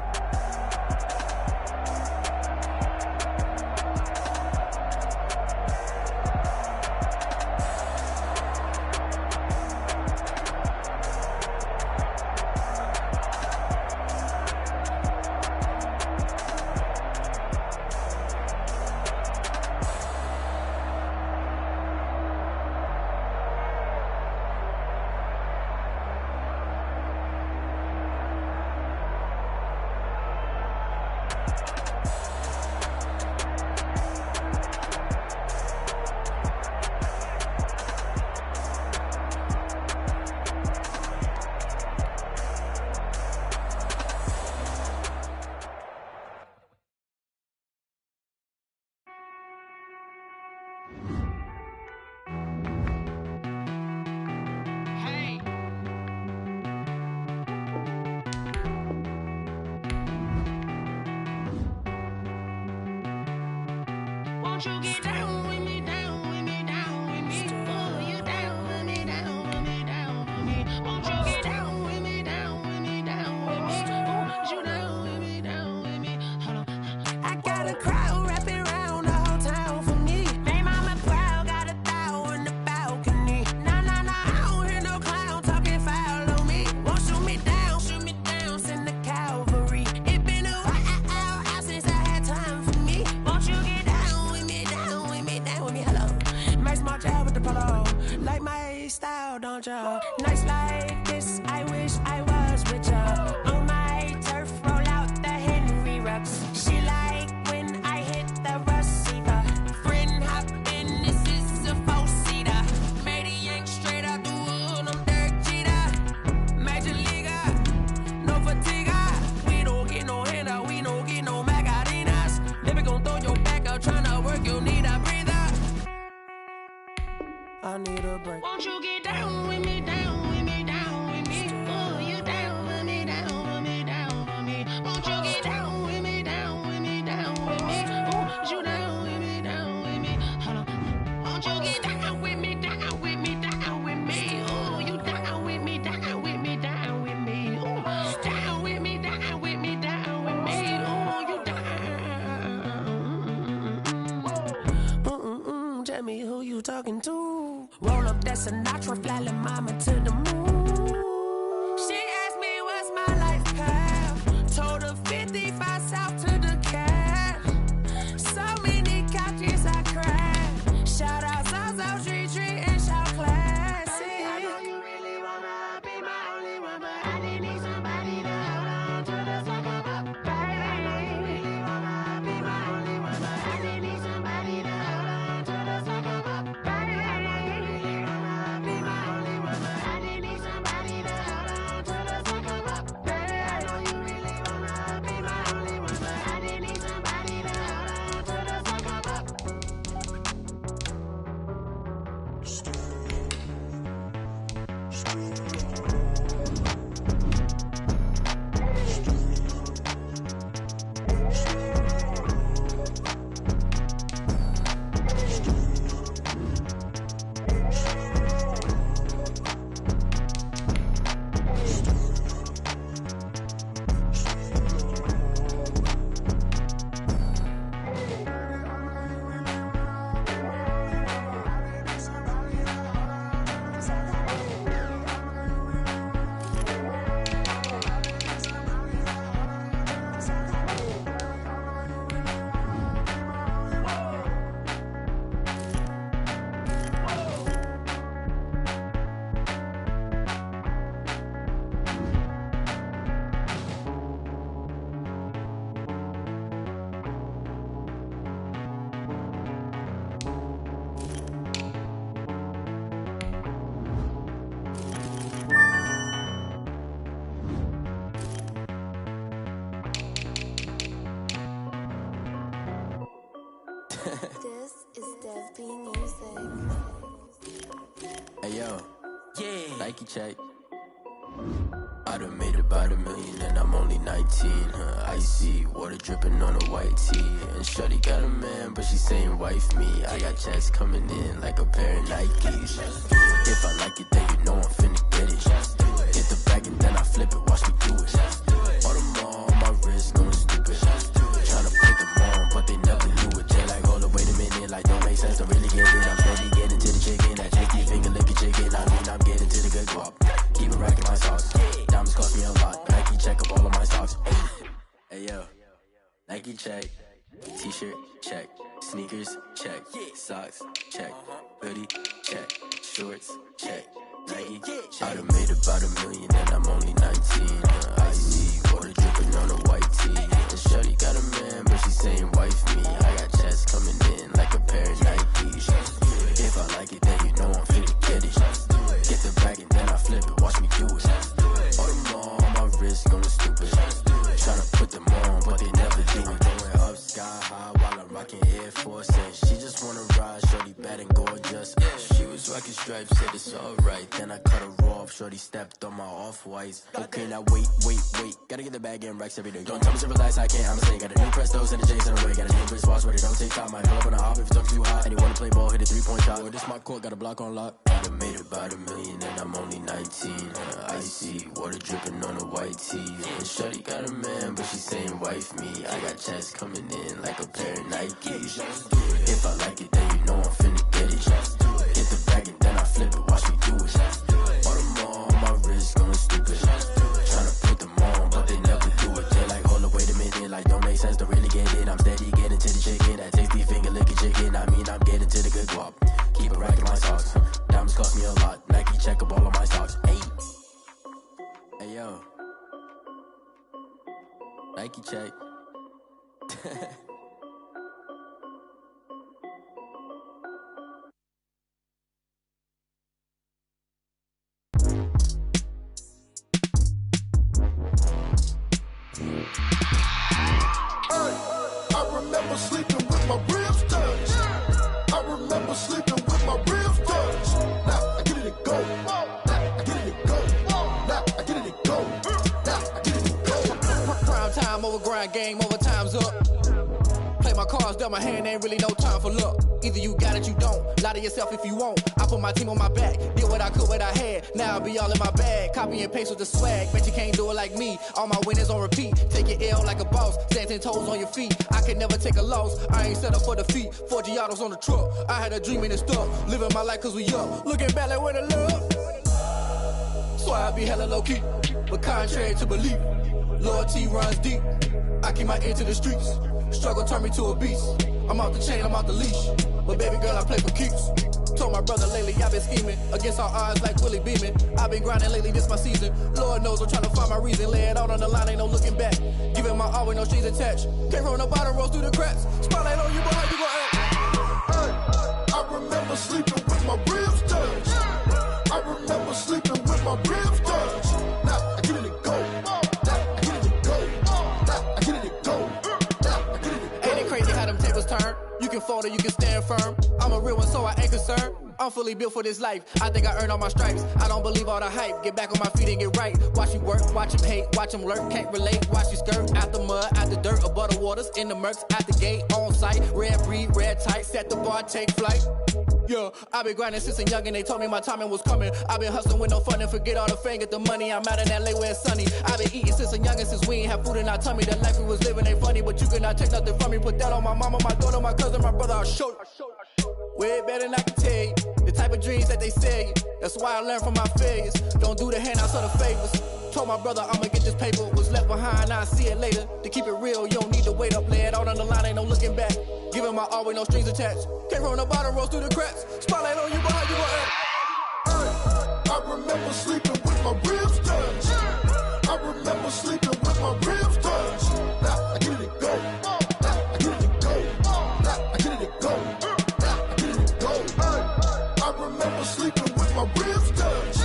Won't you get down with me, down with me, down with me? Oh, you down with me, down with me, down with me. Won't you get down with me, down with me, down with me? Oh, you down with me, down with me? Hold on. I got a crowd wrapping around the whole town for me. They mama proud, got a thou on the balcony. Nah, nah, nah, I don't hear no clown talking foul on me. Won't shoot me down, send the cavalry. It been a while since I had time for me. Won't you get down with me, down with me, down with me? Hello. Nice march out with the polo. Like my style, don't ya? Nice like this, I wish I was with ya. On my turf, roll out the Henry Rux. She like when I hit the receiver. Friend hop in, this is a four-seater. Made a yank straight out the wood, I'm Derek Jeter. Major leaguer, no fatigue. We don't get no handout, we don't get no Macarinas. Never gon' throw your back out, tryna work, you need a breather. I need a break. Won't you get down with me, down with me, down with me? Oh, you down with me, down with me, down with me? Won't you get down with me, down with me, down with me? Oh, you down with me, down with me? Hold on. Won't you get down with me, down with me, down with me? Oh, you down with me, down with me, down with me? Oh, down with me, down with me, down with me? Oh, you down. Tell me who you talking to. Roll up that Sinatra, fly la mama to the moon. She asked me what's my life path. Told her 55 south to the cat. So many couches I cried. Shout out South Street Tree and shout classy. I know you really wanna be my only one, but I didn't need somebody to hold on to the sucker up. Baby, I know you really wanna be my only one, but I didn't need somebody to hold on to the sucker up. Baby, I know you really wanna be my only one, but I didn't need somebody to hold on to the sucker up. Baby, I know you really wanna be my only one, but I didn't need somebody to hold on to the sucker up. This is Dev B Music. Hey yo, yeah, Nike check. I done made about $1 million and I'm only 19. Icy water dripping on a white tee. And shorty got a man, but she saying wife me. I got checks coming in like a pair of Nikes. If I like it, then you know I'm finna get it. Get the bag and then I flip it, watch me do it. All them all on my wrist, going stupid. Tryna put them on, but they never knew it. They like, hold up, wait a minute, like don't make sense, don't really get it. I'm steady getting to the chicken, that cheeky finger licking chicken. I mean, I'm getting to the good guap. Keep it racking my sauce. Diamonds cost me a lot. Nike check up all of my socks. Hey yo, Nike check. T-shirt check. Sneakers check. Socks check. Hoodie check. Shorts check. Nike check. I done made about $1 million and I'm only 19. Icy water dripping on a white tee. And shorty got a man, but she saying wife me. I got checks coming in like a pair of Nikes. If I like it, then you know I'm finna get it. Get the bag and then I flip it, watch me do it. All them all on my wrist going stupid. Tryna put them on, but they never do it. Going up sky high while I'm rocking Air Force. And she just wanna ride, shorty bad and gorgeous. She was Rocket stripes, said it's alright. Then I cut her off, shorty stepped on my off-whites. Okay, now wait. Gotta get the bag in racks every day. Don't tell me to relax, I can't, I'm a got a new Prestos and a J's in the way. Got a new Chris Fox where they don't take time. Might pull up on a hop if it's up too hot. And you wanna play ball, hit a 3-point shot. Well, this my court, got a block on lock. I done made about $1 million and I'm only 19. Icy, water dripping on a white tee. And shorty got a man, but she saying wife me. I got checks coming in like a pair of Nikes. If I like it, then you know I'm finna get it. Hit the bag and then I flip it, watch me do it. All them all on my wrist going stupid. Tryna put them on, but they never do it. They're like, hold up, wait a minute, like don't make sense to really get it. I'm steady getting to the chicken, that tasty finger licking chicken. I mean, I'm getting to the good guap. Keep a rack in my socks. Diamonds cost me a lot. Nike check up all of my stocks. Hey yo, Nike check. I remember sleeping with my ribs touched. I remember sleeping with my ribs touched. Now I get it and go. Now I get it and go. Now I get it and go. Now I get it and go. Prime time over grind, game over, time's up. Play my cards, dealt my hand, ain't really no time for luck. Either you got it, you don't. Lie to yourself if you won't. I put my team on my back, did what I could, what I had. Now I be all in my bag, copy and paste with the swag. Bet you can't do it like me. All my winners on repeat. Take your L like a boss, stand 10 toes on your feet. I can never take a loss. I ain't set up for defeat. 4 Giottos on the truck. I had a dream and it's stuck. Living my life cause we up. Looking back like where the love. So I be hella low key, but contrary to belief, loyalty runs deep. I keep my ear to the streets. Struggle turned me to a beast. I'm out the chain, I'm out the leash. But baby girl, I play for keeps. Told my brother lately, I've been scheming against all odds like Willie Beeman. I've been grinding lately, this my season. Lord knows I'm trying to find my reason. Lay it out on the line, ain't no looking back. Giving my all with no strings attached. Came from the bottom, rose through the cracks. Spotlight on you, boy, how you gon' act? I remember sleeping with my ribs touched. I remember sleeping with my ribs touched. Now I get it and go. Now I get it and go. Now I get it and go. Now I get it and go. Ain't it crazy how them tables turn? You can fold or you can stand firm. I'm a real one, so I ain't concerned. I'm fully built for this life. I think I earned all my stripes. I don't believe all the hype. Get back on my feet and get right. Watch you work, watch him hate, watch him lurk. Can't relate, watch you skirt. Out the mud, out the dirt, above the waters, in the murks, out the gate, on site. Red breed, red tight, set the bar, take flight. Yeah, I been grinding since a young and they told me my timing was coming. I been hustling with no fun and forget all the fame, get the money. I'm out in LA where it's sunny. I been eating since a young and since we ain't have food in our tummy. The life we was living ain't funny, but you cannot take nothing from me. Put that on my mama, my daughter, my cousin, my brother, I'll show you. Way better than I can tell you. The type of dreams that they sell you. That's why I learned from my failures. Don't do the handouts or the favors. Told my brother I'ma get this paper. Was left behind, I'll see it later. To keep it real, you don't need to wait up. Lay it out on the line, ain't no looking back. Giving my all with no strings attached. Came from the bottom, rose through the cracks. Spotlight on you, boy, how you gon' act? I remember sleeping with my ribs touched. I remember sleeping with my ribs touched. Now I get it and go. Now I get it and go. Now I get it and go. Now I get it and go. I remember sleeping with my ribs touched.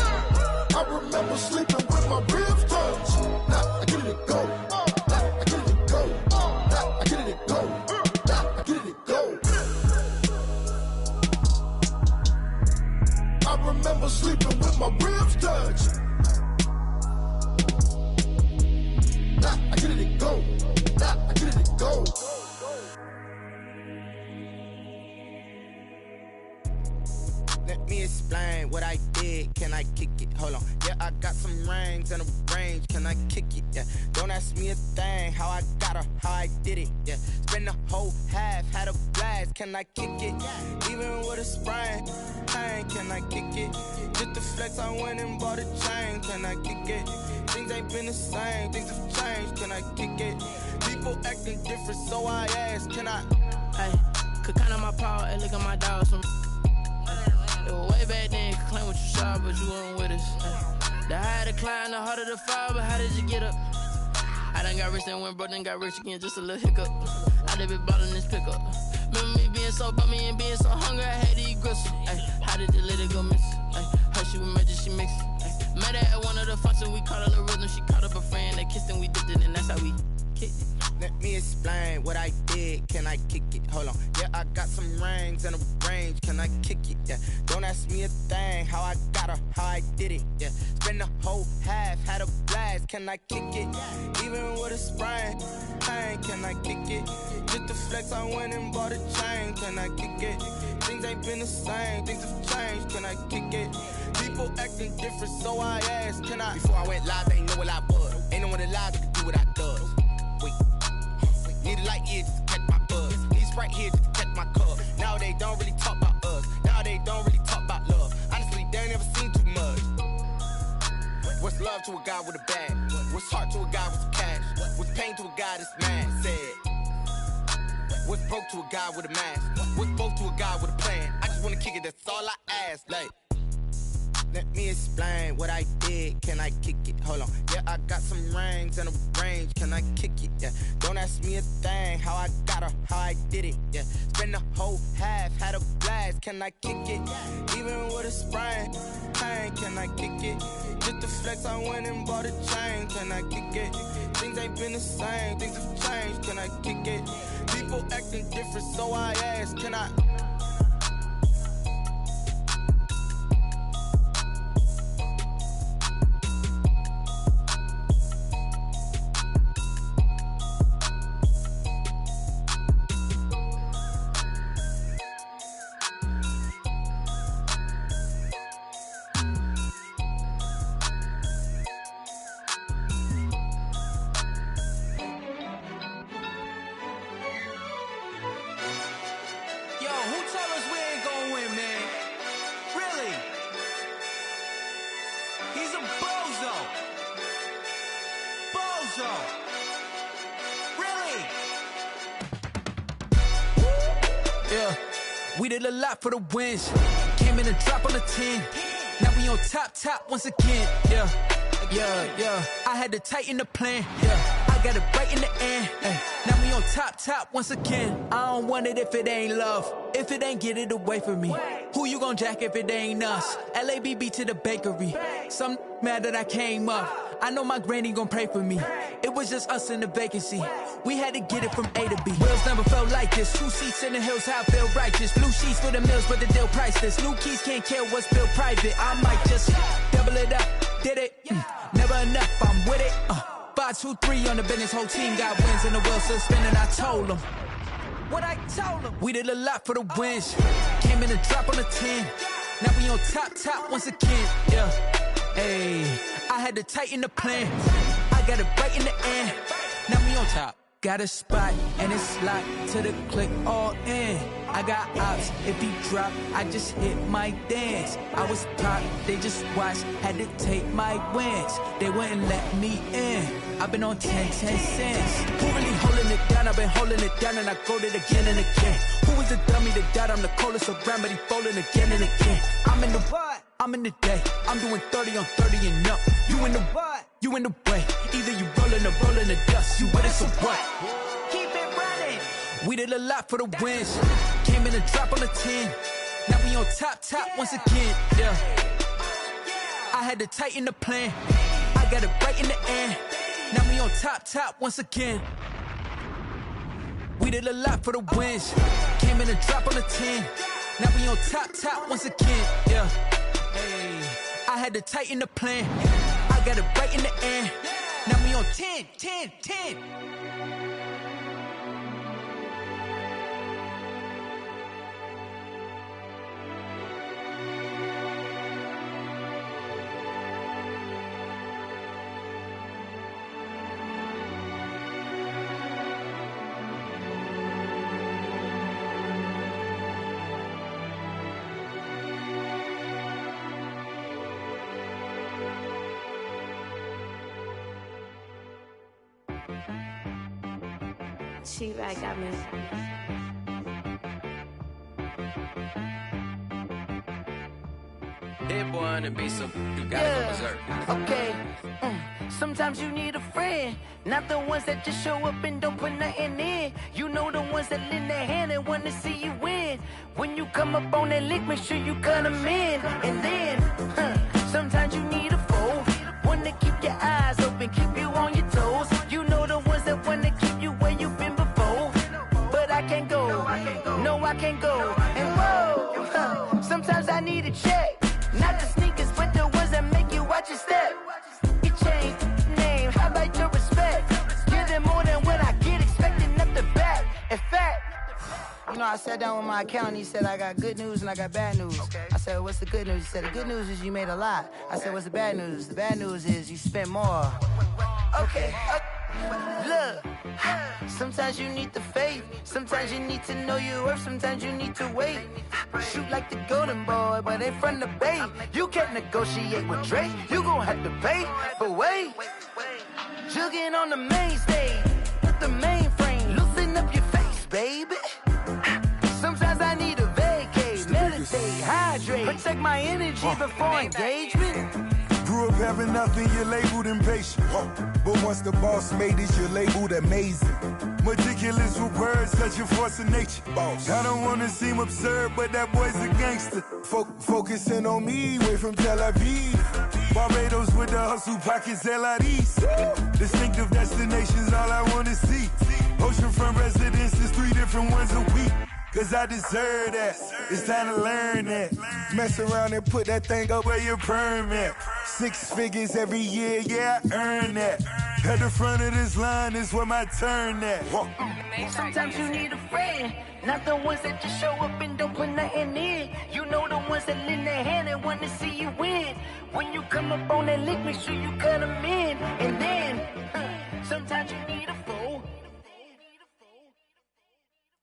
I remember sleeping with my ribs touched. Now I get it and go. Now I get it and go. Now I get it and go. Now I get it and go. I remember sleeping with my ribs touched. Now I get it and go. Now I get it and go. Let me explain what I did. Can I kick it? Hold on. Yeah, I got some rings and a range. Can I kick it? Yeah. Don't ask me a thing. How I got her, how I did it. Yeah. Spend the whole half, had a blast. Can I kick it? Even with a sprain. Pain, can I kick it? Just to flex, I went and bought a chain. Can I kick it? Things ain't been the same. Things have changed. Can I kick it? People acting different, so I asked. Can I? Hey, could count on my power and look at my dogs from. It was way back then, could claim what you saw, but you weren't with us. The higher the climb, the harder the fall, but how did you get up? I done got rich and went broke, then got rich again, just a little hiccup. I done been ballin' this pickup. Remember me being so bummy and being so hungry, I had to eat gristle. How did the lady go miss? Her she was magic, she mixed. Met her at one of the functions, we caught her the rhythm, she caught up a friend, they kissed and we dipped it, and that's how we kicked it. Let me explain what I did. Can I I kick it? Hold on. Yeah, I got some rings and a range. Can I kick it? Yeah. Don't ask me a thing. How I got her, how I did it. Yeah. Spend the whole half, had a blast. Can I kick it? Even with a sprain, pain. Can I kick it? Just the flex, I went and bought a chain. Can I kick it? Things ain't been the same. Things have changed. Can I kick it? People acting different, so I asked, can I? Before I went live, they ain't know what I was. Ain't no one alive that could do what I does. Wait. Need a light here just to catch my buzz. Need Sprite here just to catch my cup. Now they don't really talk about us. Now they don't really talk about love. Honestly, they ain't never seen too much. What's love to a guy with a bag? What's heart to a guy with some cash? What's pain to a guy that's mad? Said. What's broke to a guy with a mask? What's both to a guy with a plan? I just wanna kick it, that's all I ask. Like, let me explain what I did. Can I kick it? Hold on. Yeah, I got some rings and a range. Can I kick it? Yeah. Don't ask me a thing. How I got her, how I did it. Yeah. Spend the whole half, had a blast. Can I kick it? Even with a sprain, pain. Can I kick it? Just the flex, I went and bought a chain. Can I kick it? Things ain't been the same. Things have changed. Can I kick it? People acting different, so I asked, can I? We did a lot for the wins. Came in and dropped on the 10. Now we on top once again. Yeah. I had to tighten the plan. Yeah. I got it right in the end. Now we on top once again. I don't want it if it ain't love. If it ain't, get it away from me. Who you gon' jack if it ain't us? LABB to the bakery. Some mad that I came up. I know my granny gon' pray for me. It was just us in the vacancy. We had to get it from A to B. Wheels never felt like this. 2 seats in the hills, how I feel righteous. Blue sheets for the mills, but the deal priceless. New keys can't care what's built private. I might just double it up. Did it? Never enough, I'm with it. 5, 2, 3 on the business. Whole team got wins and the wheels still spinning. I told them what I told them. We did a lot for the wins. Came in and dropped on the 10. Now we on top once again. Yeah. Hey, I had to tighten the plan. I got it right in the end. Now we on top. Got a spot and it's locked to the click all in. I got ops, if he drop, I just hit my dance. I was top, they just watched, had to take my wins. They wouldn't let me in. I've been on 10 cents. Who really holding it down? I've been holding it down and I go it again and again. Who was the dummy that died? I'm the coldest around, but he falling again and again. I'm in the what? I'm in the day. I'm doing 30 on 30 and up. You in the what? You in the way. Either you rolling or rolling the dust. You with us or what? Keep it running. We did a lot for the wins. Came in and dropped on the 10. Now we on top once again. Yeah. I had to tighten the plan. I got it right in the end. Now we on top once again. We did a lot for the wins. Came in and dropped on the 10. Now we on top once again. Yeah. Hey, I had to tighten the plan. I got it right in the end. Now we on 10. She right got me. Hit one and be some, you gotta go berserk. Okay. Sometimes you need a friend, not the ones that just show up and don't put nothing in. You know the ones that lend their hand and want to see you win. When you come up on that lick, make sure you cut them in. And then, sometimes you need a foe, one to keep your eyes open, keep you on your toes. You know the ones that want to keep you where you've been before. But I can't sat down with my accountant. He said, I got good news and I got bad news. Okay. I said, what's the good news? He said, the good news is you made a lot. I said, what's the bad news? The bad news is you spent more. Okay. Look, sometimes you need the faith. Sometimes you need to know your worth. Sometimes you need to wait. Shoot like the golden boy, but ain't from the bay. You can't negotiate with Drake. You gon' have to pay. But wait, jugging on the main stage with the mainframe. Loosen up your face, baby. Sometimes I need a vacate, meditate, hydrate, protect my energy before engagement. Grew up having nothing, you're labeled impatient. But once the boss made it, you're labeled amazing. Meticulous with words, such a force of nature. I don't wanna seem absurd, but that boy's a gangster. Focusing on me, way from Tel Aviv. Barbados with the hustle pockets, LIDs. Distinctive destinations, all I wanna see. Oceanfront residences, 3 different ones a week. Cause I deserve that, it's time to learn that. Mess around and put that thing up where your permit. 6 figures every year, yeah, I earn that. At the front of this line is where my turn at. Sometimes you need a friend, not the ones that just show up and don't put nothing in. You know the ones that lend their hand and want to see you win. When you come up on that lick, make sure you cut them in. And then, sometimes you need a fool.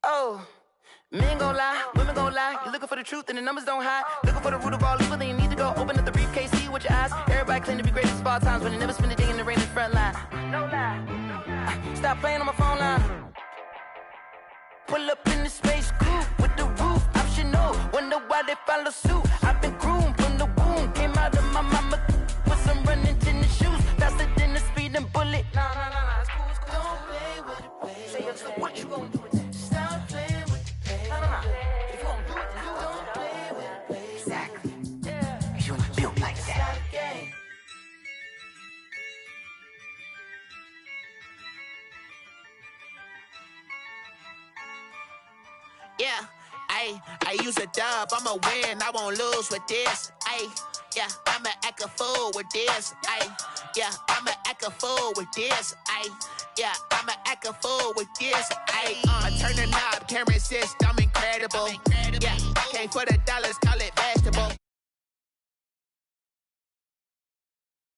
Oh. Men gon' lie, women gon' lie. You're looking for the truth and the numbers don't hide. Looking for the root of all evil, then you need to go open up the briefcase, see with your eyes. Everybody claim to be greatest of all times, but they never spend a day in the rain in the front line. No lie. Stop playing on my phone line. Pull up in the space coupe with the roof optional. Wonder why they follow suit. I've been groomed from the womb. Came out of my mama with some running tennis shoes. Faster than the speeding bullet. Nah, it's cool, it's cool. Don't play with it, baby. Say so what you gon' do with it? Stop playing. If you don't do it, then don't play with it, baby. Exactly. Yeah. You ain't built like that. Yeah, I use a dub, I'ma win, I won't lose with this. Yeah, I'ma act a fool with this. Yeah, I'ma act a fool with this. Yeah, I'ma act a fool with this. I turn the knob, can't resist, I'm incredible. Yeah, came for the dollars, call it